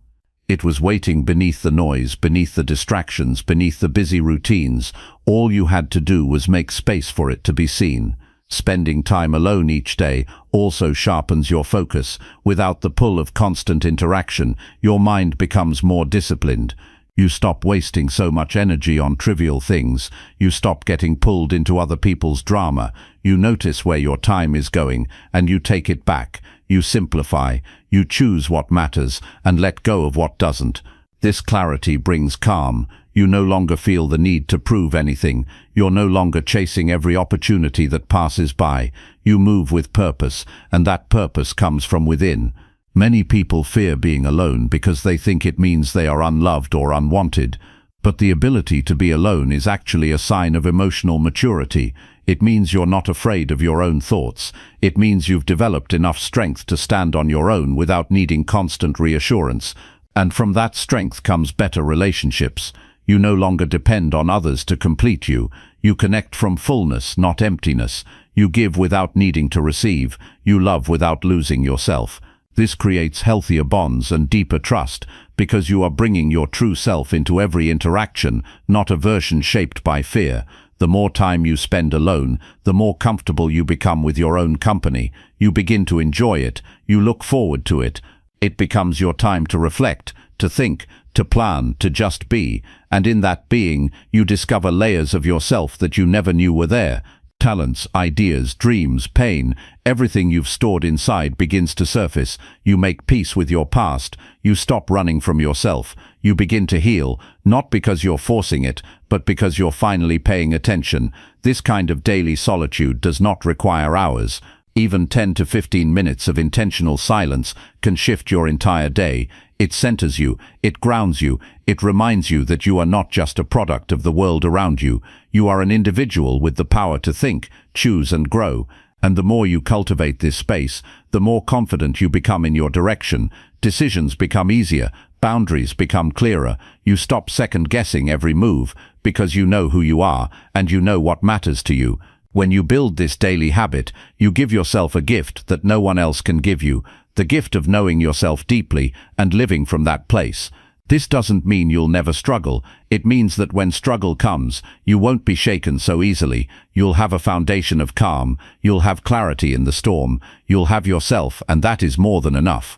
It was waiting beneath the noise, beneath the distractions, beneath the busy routines. All you had to do was make space for it to be seen. Spending time alone each day also sharpens your focus. Without the pull of constant interaction, your mind becomes more disciplined. You stop wasting so much energy on trivial things. You stop getting pulled into other people's drama. You notice where your time is going, and you take it back. You simplify. You choose what matters, and let go of what doesn't. This clarity brings calm. You no longer feel the need to prove anything. You're no longer chasing every opportunity that passes by. You move with purpose, and that purpose comes from within. Many people fear being alone because they think it means they are unloved or unwanted. But the ability to be alone is actually a sign of emotional maturity. It means you're not afraid of your own thoughts. It means you've developed enough strength to stand on your own without needing constant reassurance. And from that strength comes better relationships. You no longer depend on others to complete you. You connect from fullness, not emptiness. You give without needing to receive. You love without losing yourself. This creates healthier bonds and deeper trust because you are bringing your true self into every interaction, not a version shaped by fear. The more time you spend alone, the more comfortable you become with your own company. You begin to enjoy it. You look forward to it. It becomes your time to reflect, to think, to plan, to just be. And in that being, you discover layers of yourself that you never knew were there. Talents, ideas, dreams, pain, everything you've stored inside begins to surface. You make peace with your past. You stop running from yourself. You begin to heal, not because you're forcing it, but because you're finally paying attention. This kind of daily solitude does not require hours. Even 10 to 15 minutes of intentional silence can shift your entire day. It centers you, it grounds you, it reminds you that you are not just a product of the world around you. You are an individual with the power to think, choose and grow. And the more you cultivate this space, the more confident you become in your direction. Decisions become easier, boundaries become clearer. You stop second-guessing every move because you know who you are and you know what matters to you. When you build this daily habit, you give yourself a gift that no one else can give you, the gift of knowing yourself deeply and living from that place. This doesn't mean you'll never struggle. It means that when struggle comes, you won't be shaken so easily. You'll have a foundation of calm. You'll have clarity in the storm. You'll have yourself, and that is more than enough.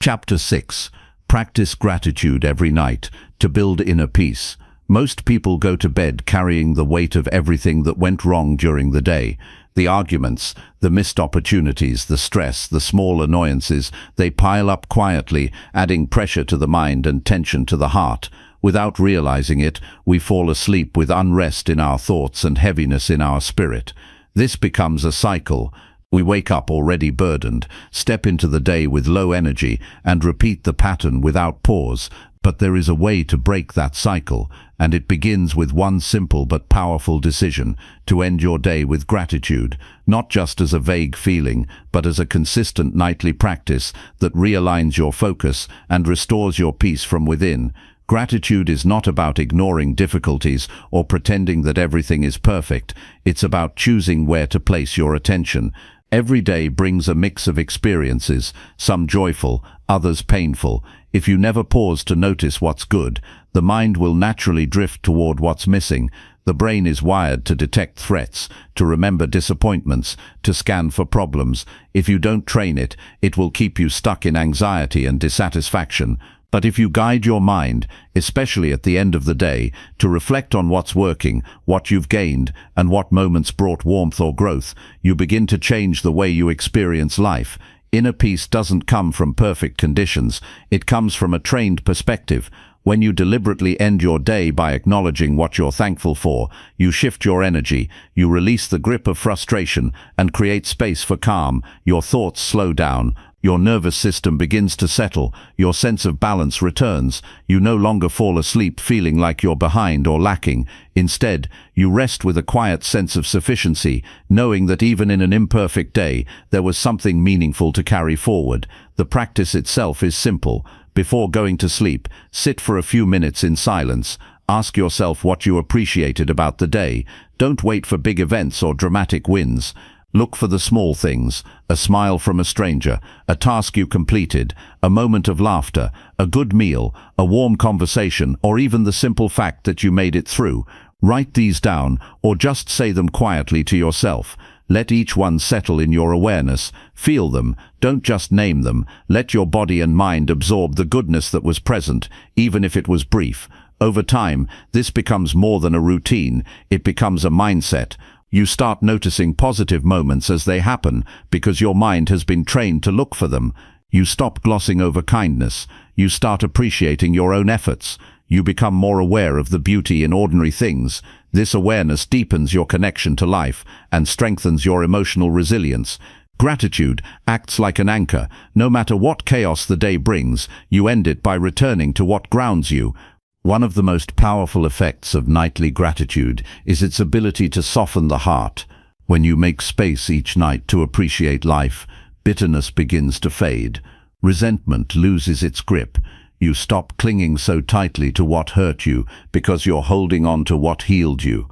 Chapter 6. Practice gratitude every night to build inner peace. Most people go to bed carrying the weight of everything that went wrong during the day. The arguments, the missed opportunities, the stress, the small annoyances, they pile up quietly, adding pressure to the mind and tension to the heart. Without realizing it, we fall asleep with unrest in our thoughts and heaviness in our spirit. This becomes a cycle. We wake up already burdened, step into the day with low energy, and repeat the pattern without pause. But there is a way to break that cycle, and it begins with one simple but powerful decision: to end your day with gratitude, not just as a vague feeling, but as a consistent nightly practice that realigns your focus and restores your peace from within. Gratitude is not about ignoring difficulties or pretending that everything is perfect. It's about choosing where to place your attention. Every day brings a mix of experiences, some joyful, others painful. If you never pause to notice what's good, the mind will naturally drift toward what's missing. The brain is wired to detect threats, to remember disappointments, to scan for problems. If you don't train it, it will keep you stuck in anxiety and dissatisfaction. But if you guide your mind, especially at the end of the day, to reflect on what's working, what you've gained, and what moments brought warmth or growth, you begin to change the way you experience life. Inner peace doesn't come from perfect conditions. It comes from a trained perspective. When you deliberately end your day by acknowledging what you're thankful for, you shift your energy, you release the grip of frustration, and create space for calm. Your thoughts slow down. Your nervous system begins to settle, your sense of balance returns. You no longer fall asleep feeling like you're behind or lacking. Instead, you rest with a quiet sense of sufficiency, knowing that even in an imperfect day, there was something meaningful to carry forward. The practice itself is simple. Before going to sleep, sit for a few minutes in silence. Ask yourself what you appreciated about the day. Don't wait for big events or dramatic wins. Look for the small things: a smile from a stranger, a task you completed, a moment of laughter, a good meal, a warm conversation, or even the simple fact that you made it through. Write these down, or just say them quietly to yourself. Let each one settle in your awareness. Feel them, don't just name them. Let your body and mind absorb the goodness that was present, even if it was brief. Over time, this becomes more than a routine. It becomes a mindset. You start noticing positive moments as they happen because your mind has been trained to look for them. You stop glossing over kindness. You start appreciating your own efforts. You become more aware of the beauty in ordinary things. This awareness deepens your connection to life and strengthens your emotional resilience. Gratitude acts like an anchor. No matter what chaos the day brings, you end it by returning to what grounds you. One of the most powerful effects of nightly gratitude is its ability to soften the heart. When you make space each night to appreciate life, bitterness begins to fade. Resentment loses its grip. You stop clinging so tightly to what hurt you because you're holding on to what healed you.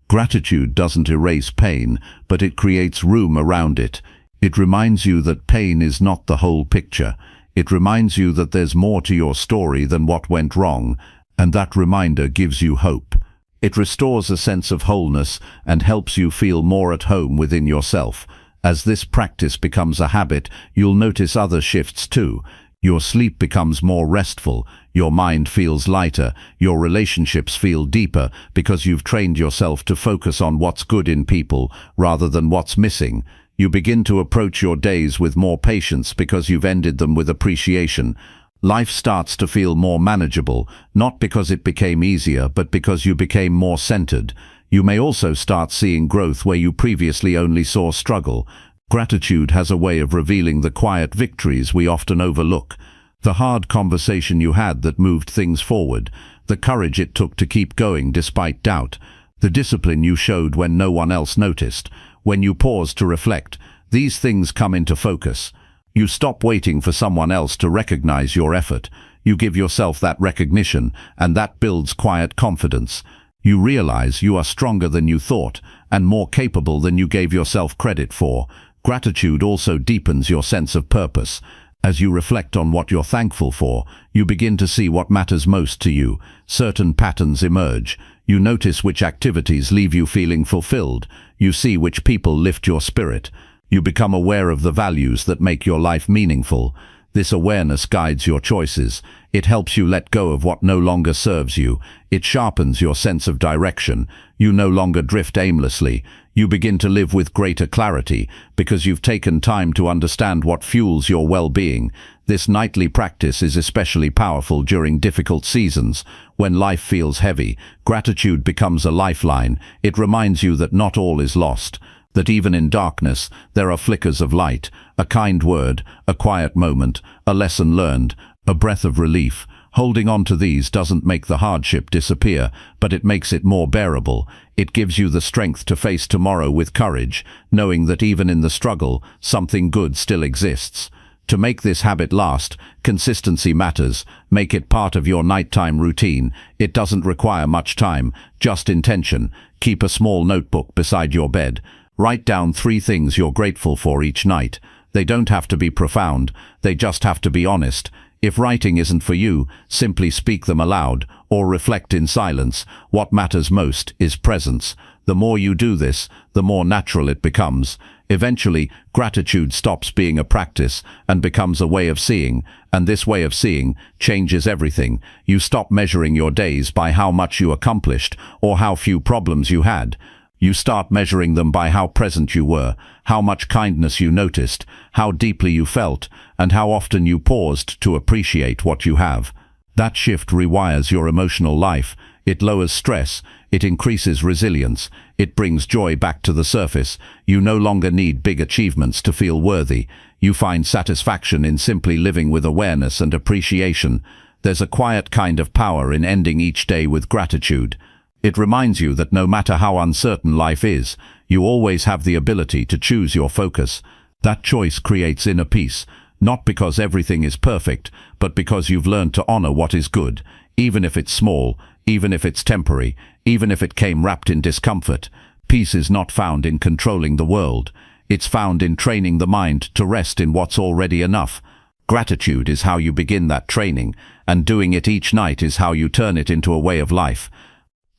Gratitude doesn't erase pain, but it creates room around it. It reminds you that pain is not the whole picture. It reminds you that there's more to your story than what went wrong, and that reminder gives you hope. It restores a sense of wholeness and helps you feel more at home within yourself. As this practice becomes a habit, you'll notice other shifts too. Your sleep becomes more restful, your mind feels lighter, your relationships feel deeper because you've trained yourself to focus on what's good in people rather than what's missing. You begin to approach your days with more patience because you've ended them with appreciation. Life starts to feel more manageable, not because it became easier, but because you became more centered. You may also start seeing growth where you previously only saw struggle. Gratitude has a way of revealing the quiet victories we often overlook. The hard conversation you had that moved things forward, the courage it took to keep going despite doubt, the discipline you showed when no one else noticed. When you pause to reflect, these things come into focus. You stop waiting for someone else to recognize your effort. You give yourself that recognition, and that builds quiet confidence. You realize you are stronger than you thought, and more capable than you gave yourself credit for. Gratitude also deepens your sense of purpose. As you reflect on what you're thankful for, you begin to see what matters most to you. Certain patterns emerge. You notice which activities leave you feeling fulfilled. You see which people lift your spirit. You become aware of the values that make your life meaningful. This awareness guides your choices. It helps you let go of what no longer serves you. It sharpens your sense of direction. You no longer drift aimlessly. You begin to live with greater clarity because you've taken time to understand what fuels your well-being. This nightly practice is especially powerful during difficult seasons. When life feels heavy, gratitude becomes a lifeline. It reminds you that not all is lost, that even in darkness there are flickers of light, a kind word, a quiet moment, a lesson learned, a breath of relief. Holding on to these doesn't make the hardship disappear, but it makes it more bearable. It gives you the strength to face tomorrow with courage, knowing that even in the struggle, something good still exists. To make this habit last, consistency matters. Make it part of your nighttime routine. It doesn't require much time, just intention. Keep a small notebook beside your bed. Write down 3 things you're grateful for each night. They don't have to be profound, they just have to be honest. If writing isn't for you, simply speak them aloud, or reflect in silence. What matters most is presence. The more you do this, the more natural it becomes. Eventually, gratitude stops being a practice and becomes a way of seeing, and this way of seeing changes everything. You stop measuring your days by how much you accomplished or how few problems you had. You start measuring them by how present you were, how much kindness you noticed, how deeply you felt, and how often you paused to appreciate what you have. That shift rewires your emotional life. It lowers stress. It increases resilience. It brings joy back to the surface. You no longer need big achievements to feel worthy. You find satisfaction in simply living with awareness and appreciation. There's a quiet kind of power in ending each day with gratitude. It reminds you that no matter how uncertain life is, you always have the ability to choose your focus. That choice creates inner peace, not because everything is perfect, but because you've learned to honor what is good, even if it's small, even if it's temporary, even if it came wrapped in discomfort. Peace is not found in controlling the world. It's found in training the mind to rest in what's already enough. Gratitude is how you begin that training, and doing it each night is how you turn it into a way of life.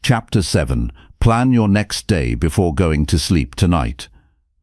Chapter 7. Plan your next day before going to sleep tonight.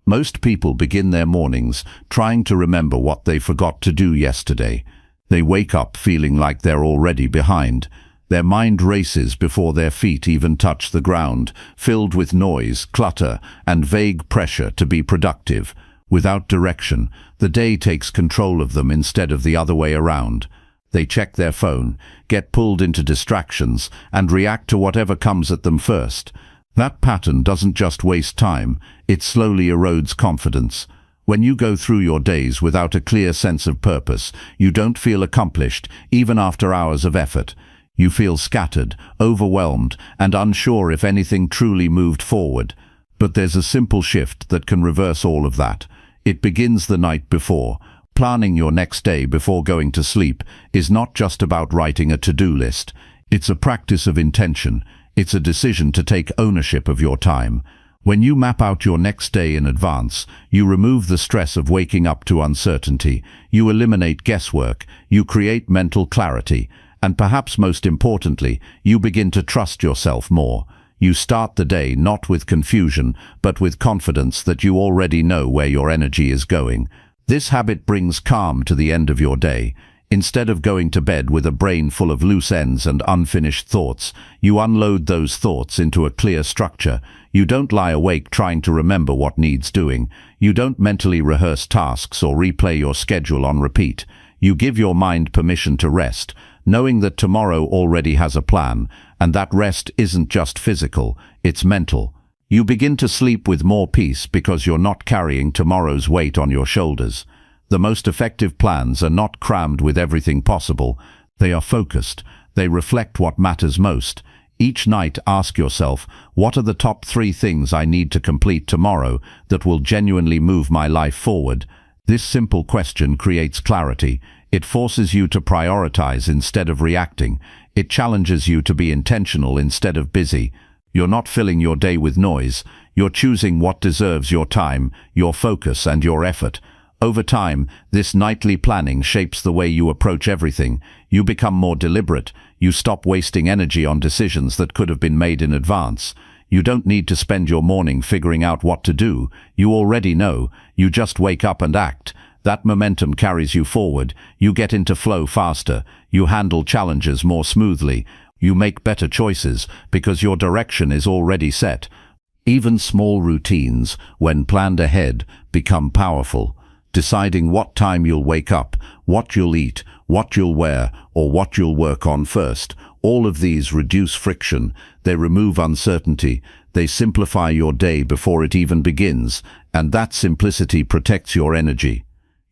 Most people begin their mornings trying to remember what they forgot to do yesterday. They wake up feeling like they're already behind. Their mind races before their feet even touch the ground, filled with noise, clutter, and vague pressure to be productive. Without direction, the day takes control of them instead of the other way around. They check their phone, get pulled into distractions, and react to whatever comes at them first. That pattern doesn't just waste time, it slowly erodes confidence. When you go through your days without a clear sense of purpose, you don't feel accomplished, even after hours of effort. You feel scattered, overwhelmed, and unsure if anything truly moved forward. But there's a simple shift that can reverse all of that. It begins the night before. Planning your next day before going to sleep is not just about writing a to-do list. It's a practice of intention. It's a decision to take ownership of your time. When you map out your next day in advance, you remove the stress of waking up to uncertainty, you eliminate guesswork, you create mental clarity, and perhaps most importantly, you begin to trust yourself more. You start the day not with confusion, but with confidence that you already know where your energy is going. This habit brings calm to the end of your day. Instead of going to bed with a brain full of loose ends and unfinished thoughts, you unload those thoughts into a clear structure. You don't lie awake trying to remember what needs doing. You don't mentally rehearse tasks or replay your schedule on repeat. You give your mind permission to rest, knowing that tomorrow already has a plan, and that rest isn't just physical, it's mental. You begin to sleep with more peace because you're not carrying tomorrow's weight on your shoulders. The most effective plans are not crammed with everything possible. They are focused. They reflect what matters most. Each night ask yourself, what are the top 3 things I need to complete tomorrow that will genuinely move my life forward? This simple question creates clarity. It forces you to prioritize instead of reacting. It challenges you to be intentional instead of busy. You're not filling your day with noise. You're choosing what deserves your time, your focus, and your effort. Over time, this nightly planning shapes the way you approach everything. You become more deliberate. You stop wasting energy on decisions that could have been made in advance. You don't need to spend your morning figuring out what to do. You already know. You just wake up and act. That momentum carries you forward. You get into flow faster. You handle challenges more smoothly. You make better choices because your direction is already set. Even small routines, when planned ahead, become powerful. Deciding what time you'll wake up, what you'll eat, what you'll wear, or what you'll work on first. All of these reduce friction. They remove uncertainty. They simplify your day before it even begins, and that simplicity protects your energy.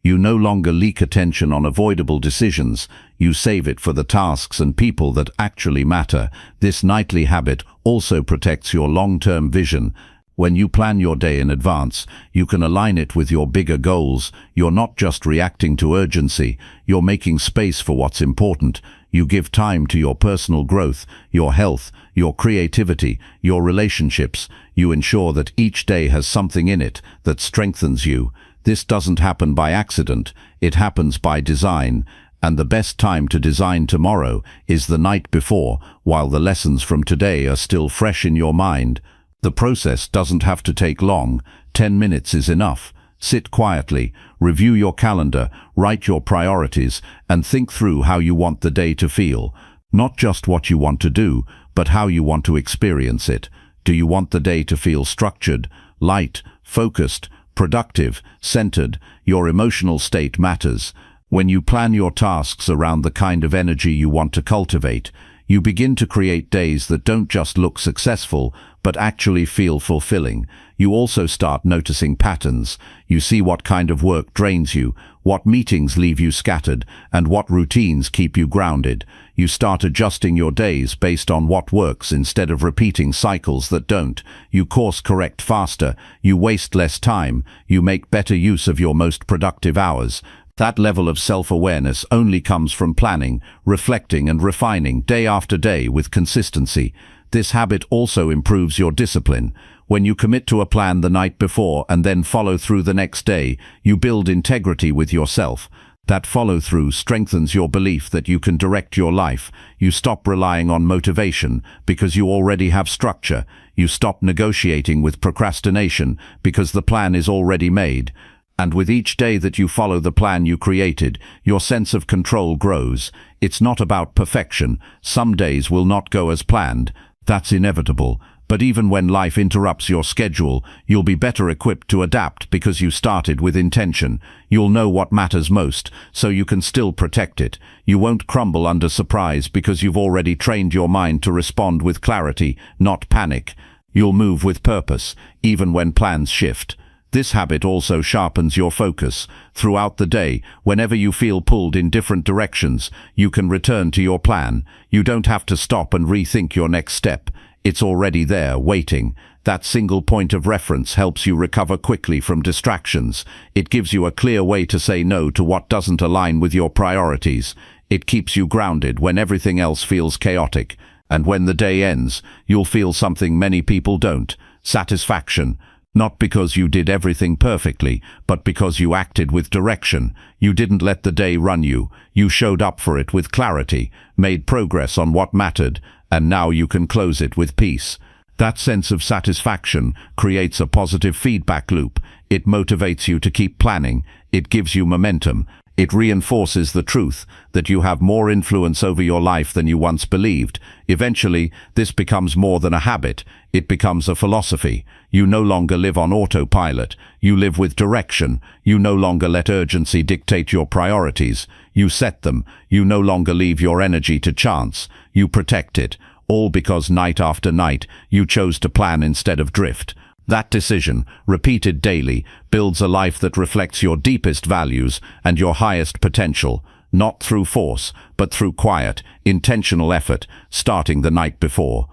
You no longer leak attention on avoidable decisions. You save it for the tasks and people that actually matter. This nightly habit also protects your long-term vision. When you plan your day in advance, you can align it with your bigger goals. You're not just reacting to urgency, you're making space for what's important. You give time to your personal growth, your health, your creativity, your relationships. You ensure that each day has something in it that strengthens you. This doesn't happen by accident, it happens by design. And the best time to design tomorrow is the night before, while the lessons from today are still fresh in your mind. The process doesn't have to take long. 10 minutes is enough. Sit quietly, review your calendar, write your priorities, and think through how you want the day to feel. Not just what you want to do, but how you want to experience it. Do you want the day to feel structured, light, focused, productive, centered? Your emotional state matters. When you plan your tasks around the kind of energy you want to cultivate, you begin to create days that don't just look successful, but actually feel fulfilling. You also start noticing patterns. You see what kind of work drains you, what meetings leave you scattered, and what routines keep you grounded. You start adjusting your days based on what works instead of repeating cycles that don't. You course correct faster. You waste less time. You make better use of your most productive hours. That level of self-awareness only comes from planning, reflecting, and refining day after day with consistency. This habit also improves your discipline. When you commit to a plan the night before and then follow through the next day, you build integrity with yourself. That follow-through strengthens your belief that you can direct your life. You stop relying on motivation because you already have structure. You stop negotiating with procrastination because the plan is already made. And with each day that you follow the plan you created, your sense of control grows. It's not about perfection. Some days will not go as planned. That's inevitable. But even when life interrupts your schedule, you'll be better equipped to adapt because you started with intention. You'll know what matters most, so you can still protect it. You won't crumble under surprise because you've already trained your mind to respond with clarity, not panic. You'll move with purpose, even when plans shift. This habit also sharpens your focus. Throughout the day, whenever you feel pulled in different directions, you can return to your plan. You don't have to stop and rethink your next step. It's already there, waiting. That single point of reference helps you recover quickly from distractions. It gives you a clear way to say no to what doesn't align with your priorities. It keeps you grounded when everything else feels chaotic. And when the day ends, you'll feel something many people don't. satisfaction. Not because you did everything perfectly, but because you acted with direction. You didn't let the day run you. You showed up for it with clarity, made progress on what mattered, and now you can close it with peace. That sense of satisfaction creates a positive feedback loop. It motivates you to keep planning. It gives you momentum. It reinforces the truth that you have more influence over your life than you once believed. Eventually, this becomes more than a habit. It becomes a philosophy. You no longer live on autopilot. You live with direction. You no longer let urgency dictate your priorities. You set them. You no longer leave your energy to chance. You protect it. All because night after night, you chose to plan instead of drift. That decision, repeated daily, builds a life that reflects your deepest values and your highest potential, not through force, but through quiet, intentional effort, starting the night before.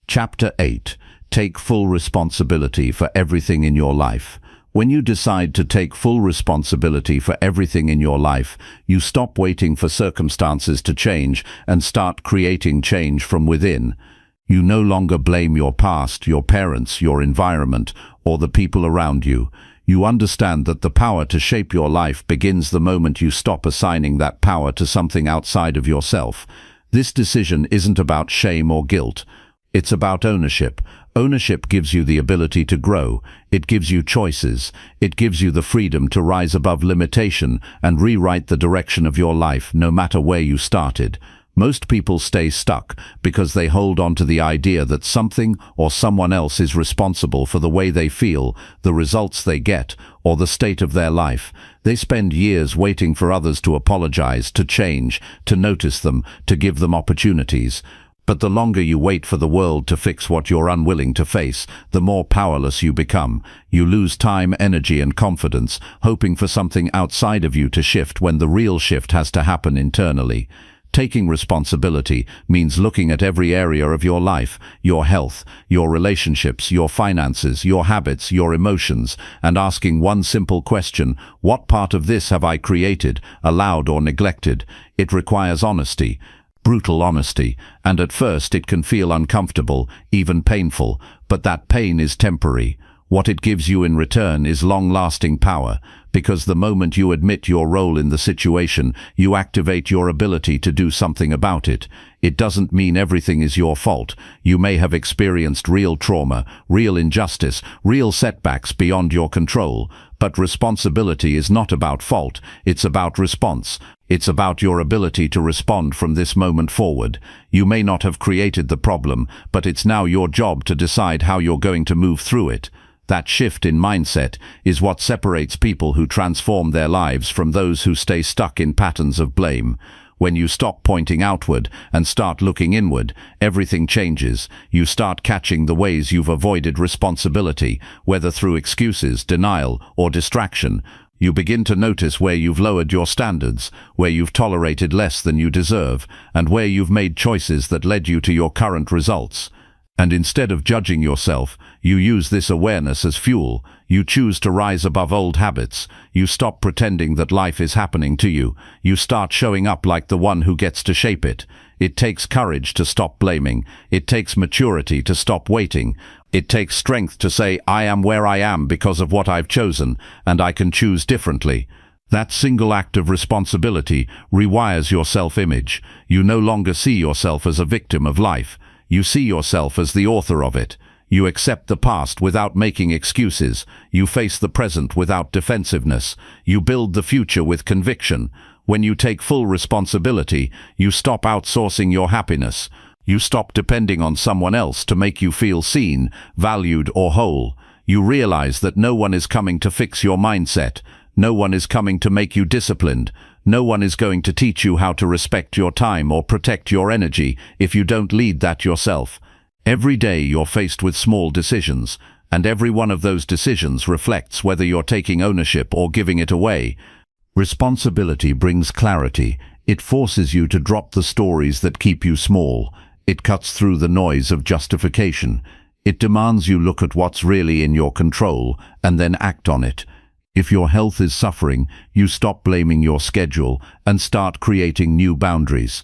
Chapter 8. Take full responsibility for everything in your life. When you decide to take full responsibility for everything in your life, you stop waiting for circumstances to change and start creating change from within. You no longer blame your past, your parents, your environment, or the people around you. You understand that the power to shape your life begins the moment you stop assigning that power to something outside of yourself. This decision isn't about shame or guilt. It's about ownership. Ownership gives you the ability to grow. It gives you choices. It gives you the freedom to rise above limitation and rewrite the direction of your life, no matter where you started. Most people stay stuck because they hold on to the idea that something or someone else is responsible for the way they feel, the results they get, or the state of their life. They spend years waiting for others to apologize, to change, to notice them, to give them opportunities. But the longer you wait for the world to fix what you're unwilling to face, the more powerless you become. You lose time, energy, and confidence, hoping for something outside of you to shift when the real shift has to happen internally. Taking responsibility means looking at every area of your life, your health, your relationships, your finances, your habits, your emotions, and asking one simple question: what part of this have I created, allowed, or neglected? It requires honesty, brutal honesty, and at first it can feel uncomfortable, even painful, but that pain is temporary. What it gives you in return is long-lasting power, because the moment you admit your role in the situation, you activate your ability to do something about it. It doesn't mean everything is your fault. You may have experienced real trauma, real injustice, real setbacks beyond your control. But responsibility is not about fault, it's about response. It's about your ability to respond from this moment forward. You may not have created the problem, but it's now your job to decide how you're going to move through it. That shift in mindset is what separates people who transform their lives from those who stay stuck in patterns of blame. When you stop pointing outward and start looking inward, everything changes. You start catching the ways you've avoided responsibility, whether through excuses, denial, or distraction. You begin to notice where you've lowered your standards, where you've tolerated less than you deserve, and where you've made choices that led you to your current results. And instead of judging yourself, you use this awareness as fuel. You choose to rise above old habits. You stop pretending that life is happening to you. You start showing up like the one who gets to shape it. It takes courage to stop blaming. It takes maturity to stop waiting. It takes strength to say, I am where I am because of what I've chosen, and I can choose differently. That single act of responsibility rewires your self-image. You no longer see yourself as a victim of life. You see yourself as the author of it. You accept the past without making excuses. You face the present without defensiveness. You build the future with conviction. When you take full responsibility, you stop outsourcing your happiness. You stop depending on someone else to make you feel seen, valued, or whole. You realize that no one is coming to fix your mindset. No one is coming to make you disciplined. No one is going to teach you how to respect your time or protect your energy if you don't lead that yourself. Every day you're faced with small decisions, and every one of those decisions reflects whether you're taking ownership or giving it away. Responsibility brings clarity. It forces you to drop the stories that keep you small. It cuts through the noise of justification. It demands you look at what's really in your control and then act on it. If your health is suffering, you stop blaming your schedule and start creating new boundaries.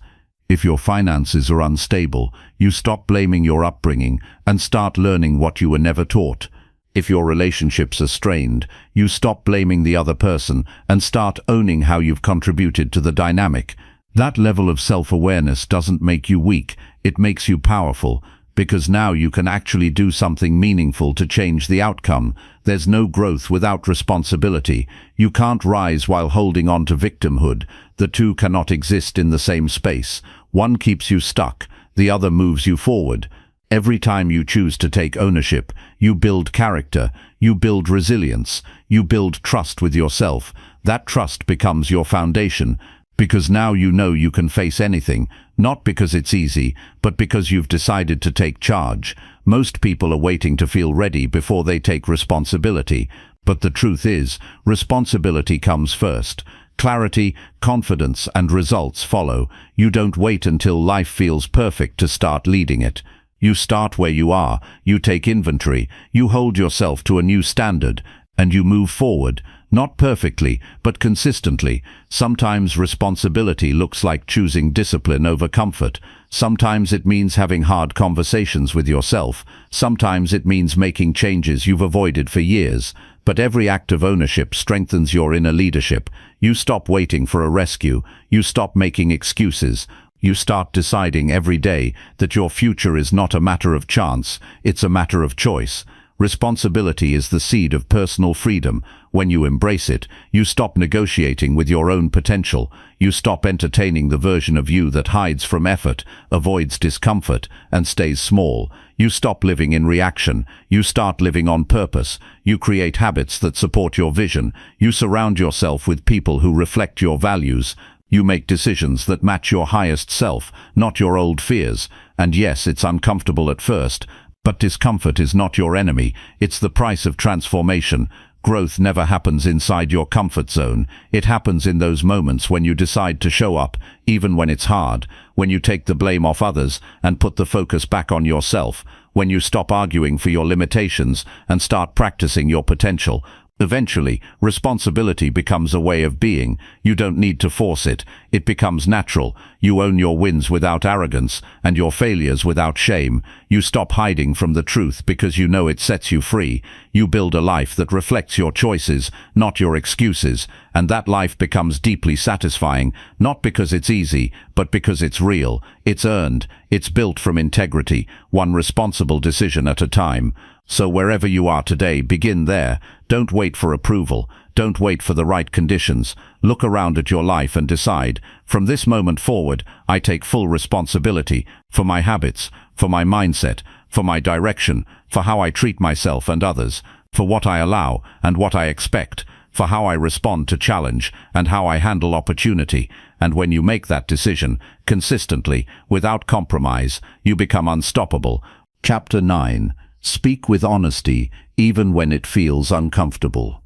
If your finances are unstable, you stop blaming your upbringing and start learning what you were never taught. If your relationships are strained, you stop blaming the other person and start owning how you've contributed to the dynamic. That level of self-awareness doesn't make you weak, it makes you powerful, because now you can actually do something meaningful to change the outcome. There's no growth without responsibility. You can't rise while holding on to victimhood. The two cannot exist in the same space. One keeps you stuck, the other moves you forward. Every time you choose to take ownership, you build character, you build resilience, you build trust with yourself. That trust becomes your foundation, because now you know you can face anything, not because it's easy, but because you've decided to take charge. Most people are waiting to feel ready before they take responsibility, but the truth is, responsibility comes first. Clarity, confidence, and results follow. You don't wait until life feels perfect to start leading it. You start where you are, you take inventory, you hold yourself to a new standard, and you move forward. Not perfectly, but consistently. Sometimes responsibility looks like choosing discipline over comfort. Sometimes it means having hard conversations with yourself. Sometimes it means making changes you've avoided for years. But every act of ownership strengthens your inner leadership. You stop waiting for a rescue. You stop making excuses. You start deciding every day that your future is not a matter of chance, it's a matter of choice. Responsibility is the seed of personal freedom. When you embrace it, you stop negotiating with your own potential. You stop entertaining the version of you that hides from effort, avoids discomfort, and stays small. You stop living in reaction. You start living on purpose. You create habits that support your vision. You surround yourself with people who reflect your values. You make decisions that match your highest self, not your old fears. And yes, it's uncomfortable at first, but discomfort is not your enemy. It's the price of transformation. Growth never happens inside your comfort zone. It happens in those moments when you decide to show up, even when it's hard, when you take the blame off others and put the focus back on yourself, when you stop arguing for your limitations and start practicing your potential. Eventually, responsibility becomes a way of being. You don't need to force it. It becomes natural. You own your wins without arrogance and your failures without shame. You stop hiding from the truth because you know it sets you free. You build a life that reflects your choices, not your excuses, and that life becomes deeply satisfying, not because it's easy, but because it's real. It's earned. It's built from integrity, one responsible decision at a time. So wherever you are today, begin there. Don't wait for approval. Don't wait for the right conditions. Look around at your life and decide, from this moment forward, I take full responsibility for my habits, for my mindset, for my direction, for how I treat myself and others, for what I allow and what I expect, for how I respond to challenge and how I handle opportunity. And when you make that decision, consistently, without compromise, you become unstoppable. Chapter 9. Speak with honesty, even when it feels uncomfortable.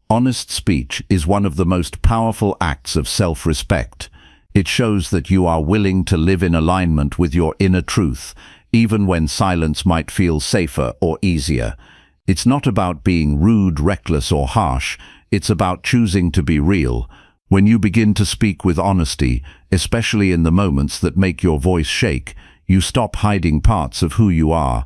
Honest speech is one of the most powerful acts of self-respect. It shows that you are willing to live in alignment with your inner truth, even when silence might feel safer or easier. It's not about being rude, reckless, or harsh. It's about choosing to be real. When you begin to speak with honesty, especially in the moments that make your voice shake, you stop hiding parts of who you are.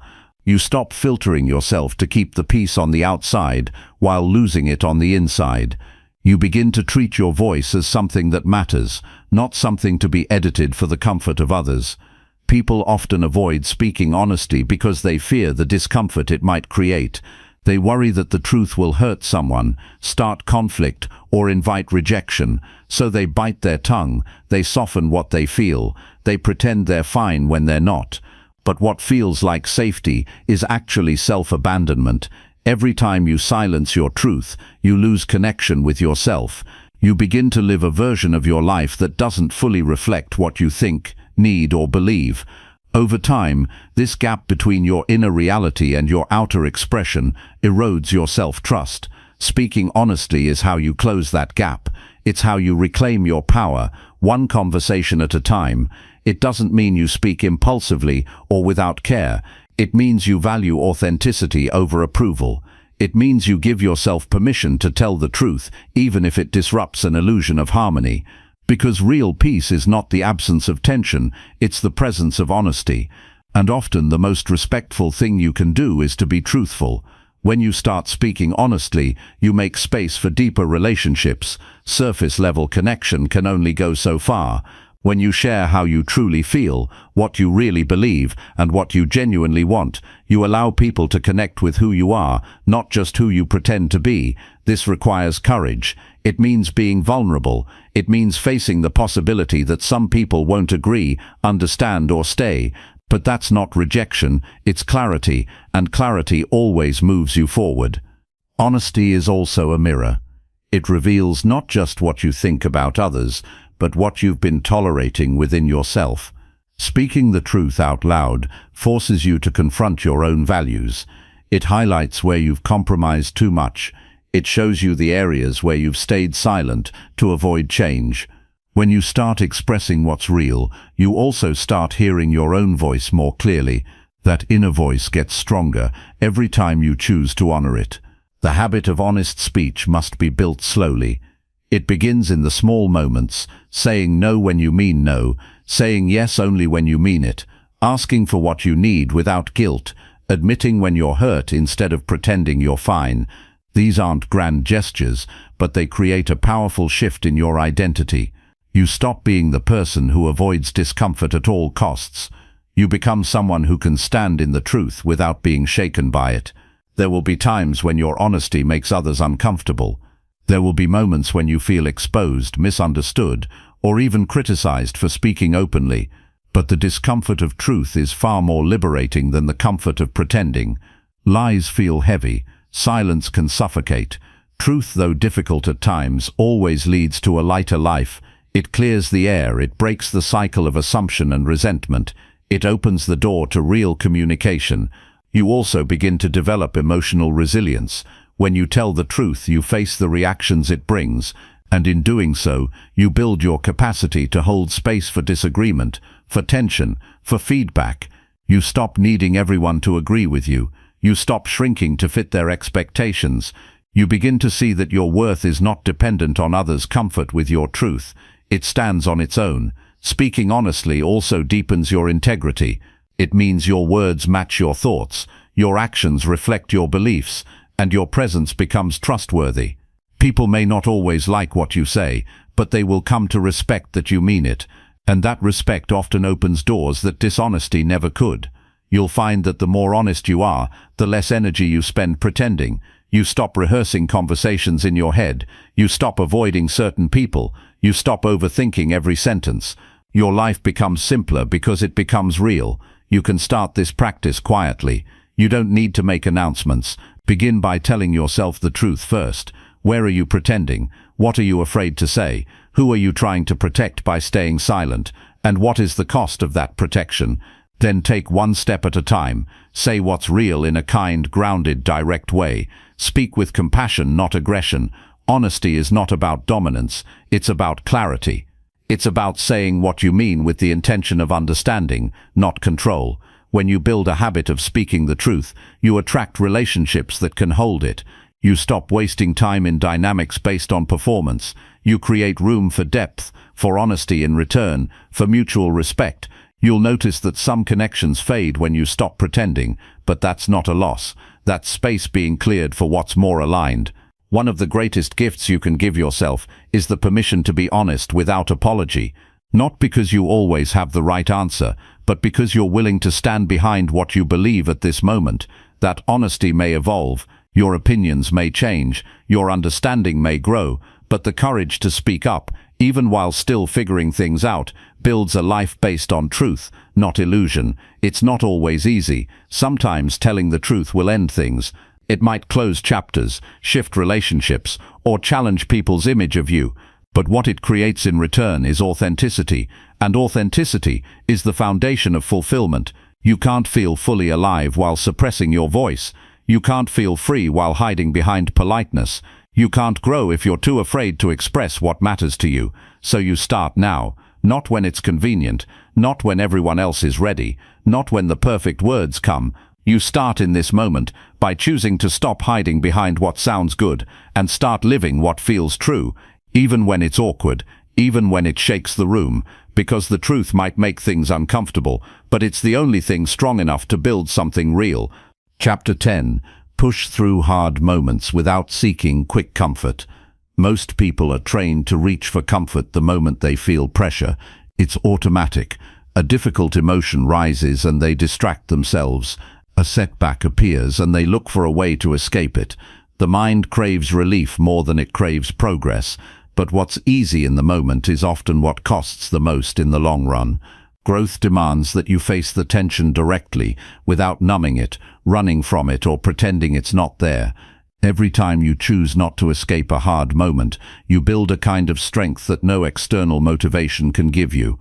You stop filtering yourself to keep the peace on the outside while losing it on the inside. You begin to treat your voice as something that matters, not something to be edited for the comfort of others. People often avoid speaking honesty because they fear the discomfort it might create. They worry that the truth will hurt someone, start conflict, or invite rejection. So they bite their tongue, they soften what they feel, they pretend they're fine when they're not. But what feels like safety is actually self-abandonment. Every time you silence your truth, you lose connection with yourself. You begin to live a version of your life that doesn't fully reflect what you think, need, or believe. Over time, this gap between your inner reality and your outer expression erodes your self-trust. Speaking honestly is how you close that gap. It's how you reclaim your power, one conversation at a time. It doesn't mean you speak impulsively or without care. It means you value authenticity over approval. It means you give yourself permission to tell the truth, even if it disrupts an illusion of harmony. Because real peace is not the absence of tension, it's the presence of honesty. And often the most respectful thing you can do is to be truthful. When you start speaking honestly, you make space for deeper relationships. Surface-level connection can only go so far. When you share how you truly feel, what you really believe, and what you genuinely want, you allow people to connect with who you are, not just who you pretend to be. This requires courage. It means being vulnerable. It means facing the possibility that some people won't agree, understand, or stay. But that's not rejection, it's clarity, and clarity always moves you forward. Honesty is also a mirror. It reveals not just what you think about others, but what you've been tolerating within yourself. Speaking the truth out loud forces you to confront your own values. It highlights where you've compromised too much. It shows you the areas where you've stayed silent to avoid change. When you start expressing what's real, you also start hearing your own voice more clearly. That inner voice gets stronger every time you choose to honor it. The habit of honest speech must be built slowly. It begins in the small moments, saying no when you mean no, saying yes only when you mean it, asking for what you need without guilt, admitting when you're hurt instead of pretending you're fine. These aren't grand gestures, but they create a powerful shift in your identity. You stop being the person who avoids discomfort at all costs. You become someone who can stand in the truth without being shaken by it. There will be times when your honesty makes others uncomfortable. There will be moments when you feel exposed, misunderstood, or even criticized for speaking openly. But the discomfort of truth is far more liberating than the comfort of pretending. Lies feel heavy. Silence can suffocate. Truth, though difficult at times, always leads to a lighter life. It clears the air, it breaks the cycle of assumption and resentment. It opens the door to real communication. You also begin to develop emotional resilience. When you tell the truth, you face the reactions it brings, and in doing so, you build your capacity to hold space for disagreement, for tension, for feedback. You stop needing everyone to agree with you. You stop shrinking to fit their expectations. You begin to see that your worth is not dependent on others' comfort with your truth. It stands on its own. Speaking honestly also deepens your integrity. It means your words match your thoughts, your actions reflect your beliefs, and your presence becomes trustworthy. People may not always like what you say, but they will come to respect that you mean it, and that respect often opens doors that dishonesty never could. You'll find that the more honest you are, the less energy you spend pretending. You stop rehearsing conversations in your head. You stop avoiding certain people. You stop overthinking every sentence. Your life becomes simpler because it becomes real. You can start this practice quietly. You don't need to make announcements. Begin by telling yourself the truth first. Where are you pretending? What are you afraid to say? Who are you trying to protect by staying silent? And what is the cost of that protection? Then take one step at a time. Say what's real in a kind, grounded, direct way. Speak with compassion, not aggression. Honesty is not about dominance. It's about clarity. It's about saying what you mean with the intention of understanding, not control. When you build a habit of speaking the truth, you attract relationships that can hold it. You stop wasting time in dynamics based on performance. You create room for depth, for honesty in return, for mutual respect. You'll notice that some connections fade when you stop pretending, but that's not a loss. That's space being cleared for what's more aligned. One of the greatest gifts you can give yourself is the permission to be honest without apology. Not because you always have the right answer, but because you're willing to stand behind what you believe at this moment. That honesty may evolve, your opinions may change, your understanding may grow, but the courage to speak up, even while still figuring things out, builds a life based on truth, not illusion. It's not always easy. Sometimes telling the truth will end things. It might close chapters, shift relationships, or challenge people's image of you. But what it creates in return is authenticity, and authenticity is the foundation of fulfillment. You can't feel fully alive while suppressing your voice. You can't feel free while hiding behind politeness. You can't grow if you're too afraid to express what matters to you. So you start now, not when it's convenient, not when everyone else is ready, not when the perfect words come. You start in this moment by choosing to stop hiding behind what sounds good and start living what feels true, even when it's awkward, even when it shakes the room, because the truth might make things uncomfortable, but it's the only thing strong enough to build something real. Chapter 10. Push through hard moments without seeking quick comfort. Most people are trained to reach for comfort the moment they feel pressure. It's automatic. A difficult emotion rises and they distract themselves. A setback appears and they look for a way to escape it. The mind craves relief more than it craves progress, but what's easy in the moment is often what costs the most in the long run. Growth demands that you face the tension directly, without numbing it, running from it, or pretending it's not there. Every time you choose not to escape a hard moment, you build a kind of strength that no external motivation can give you.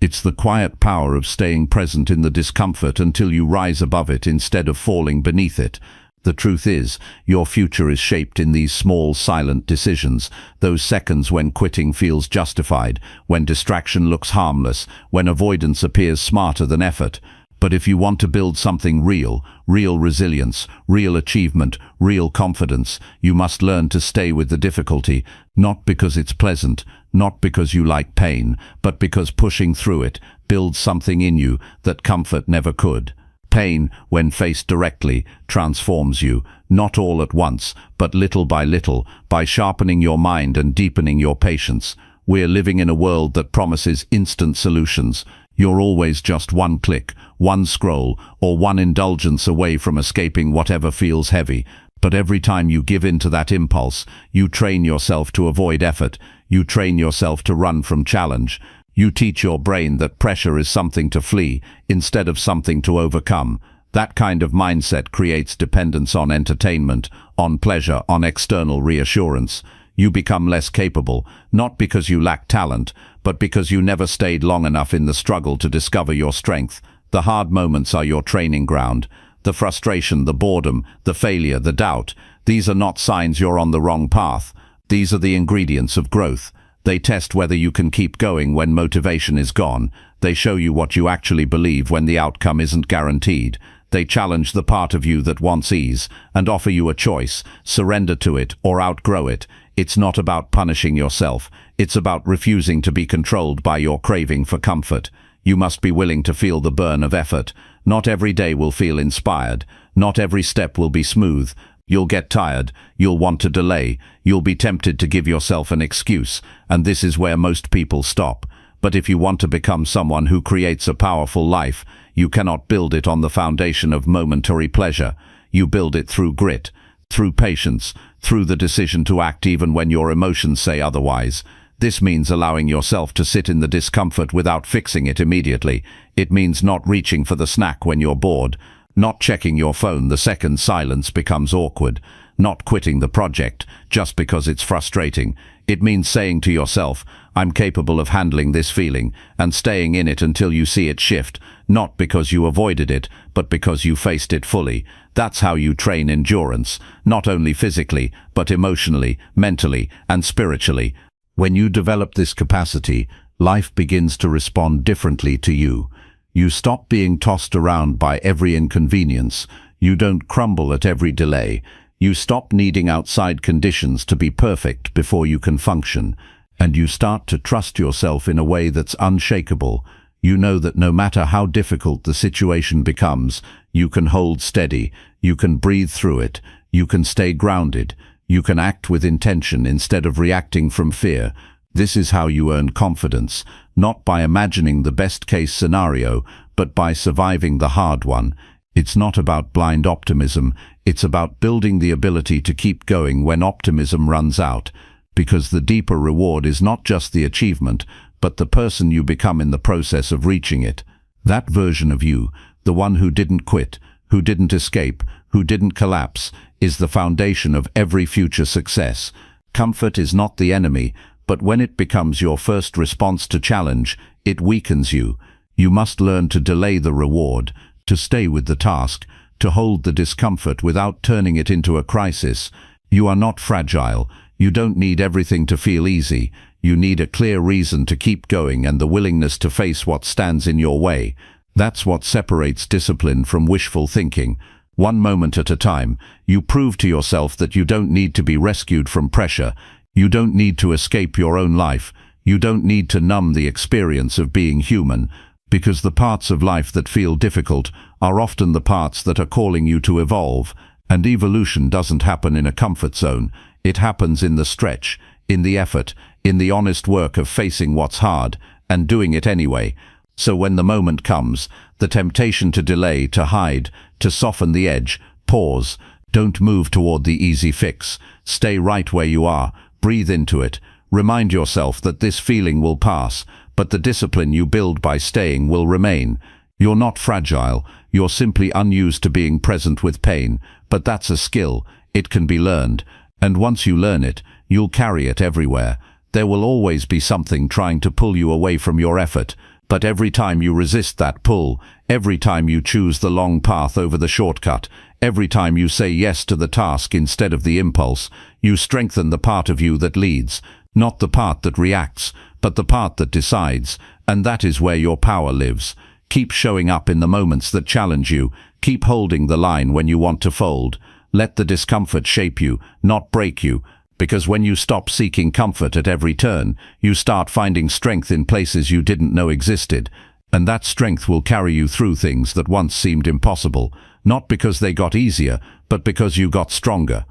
It's the quiet power of staying present in the discomfort until you rise above it instead of falling beneath it. The truth is, your future is shaped in these small, silent decisions, those seconds when quitting feels justified, when distraction looks harmless, when avoidance appears smarter than effort. But if you want to build something real, real resilience, real achievement, real confidence, you must learn to stay with the difficulty, not because it's pleasant, not because you like pain, but because pushing through it builds something in you that comfort never could. Pain, when faced directly, transforms you, not all at once, but little by little, by sharpening your mind and deepening your patience. We're living in a world that promises instant solutions. You're always just one click, one scroll, or one indulgence away from escaping whatever feels heavy. But every time you give in to that impulse, you train yourself to avoid effort. You train yourself to run from challenge. You teach your brain that pressure is something to flee, instead of something to overcome. That kind of mindset creates dependence on entertainment, on pleasure, on external reassurance. You become less capable, not because you lack talent, but because you never stayed long enough in the struggle to discover your strength. The hard moments are your training ground. The frustration, the boredom, the failure, the doubt, these are not signs you're on the wrong path. These are the ingredients of growth. They test whether you can keep going when motivation is gone. They show you what you actually believe when the outcome isn't guaranteed. They challenge the part of you that wants ease and offer you a choice: surrender to it or outgrow it. It's not about punishing yourself. It's about refusing to be controlled by your craving for comfort. You must be willing to feel the burn of effort. Not every day will feel inspired. Not every step will be smooth. You'll get tired, you'll want to delay, you'll be tempted to give yourself an excuse, and this is where most people stop. But if you want to become someone who creates a powerful life, you cannot build it on the foundation of momentary pleasure. You build it through grit, through patience, through the decision to act even when your emotions say otherwise. This means allowing yourself to sit in the discomfort without fixing it immediately. It means not reaching for the snack when you're bored, not checking your phone the second silence becomes awkward, not quitting the project just because it's frustrating. It means saying to yourself, I'm capable of handling this feeling, and staying in it until you see it shift, not because you avoided it, but because you faced it fully. That's how you train endurance, not only physically, but emotionally, mentally, and spiritually. When you develop this capacity, life begins to respond differently to you. You stop being tossed around by every inconvenience. You don't crumble at every delay. You stop needing outside conditions to be perfect before you can function. And you start to trust yourself in a way that's unshakable. You know that no matter how difficult the situation becomes, you can hold steady. You can breathe through it. You can stay grounded. You can act with intention instead of reacting from fear. This is how you earn confidence, not by imagining the best-case scenario, but by surviving the hard one. It's not about blind optimism, it's about building the ability to keep going when optimism runs out, because the deeper reward is not just the achievement, but the person you become in the process of reaching it. That version of you, the one who didn't quit, who didn't escape, who didn't collapse, is the foundation of every future success. Comfort is not the enemy, but when it becomes your first response to challenge, it weakens you. You must learn to delay the reward, to stay with the task, to hold the discomfort without turning it into a crisis. You are not fragile. You don't need everything to feel easy. You need a clear reason to keep going and the willingness to face what stands in your way. That's what separates discipline from wishful thinking. One moment at a time, you prove to yourself that you don't need to be rescued from pressure. You don't need to escape your own life. You don't need to numb the experience of being human, because the parts of life that feel difficult are often the parts that are calling you to evolve. And evolution doesn't happen in a comfort zone. It happens in the stretch, in the effort, in the honest work of facing what's hard and doing it anyway. So when the moment comes, the temptation to delay, to hide, to soften the edge, pause. Don't move toward the easy fix. Stay right where you are. Breathe into it. Remind yourself that this feeling will pass, but the discipline you build by staying will remain. You're not fragile. You're simply unused to being present with pain. But that's a skill. It can be learned. And once you learn it, you'll carry it everywhere. There will always be something trying to pull you away from your effort. But every time you resist that pull, every time you choose the long path over the shortcut, every time you say yes to the task instead of the impulse, you strengthen the part of you that leads, not the part that reacts, but the part that decides, and that is where your power lives. Keep showing up in the moments that challenge you. Keep holding the line when you want to fold. Let the discomfort shape you, not break you. Because when you stop seeking comfort at every turn, you start finding strength in places you didn't know existed. And that strength will carry you through things that once seemed impossible, not because they got easier, but because you got stronger.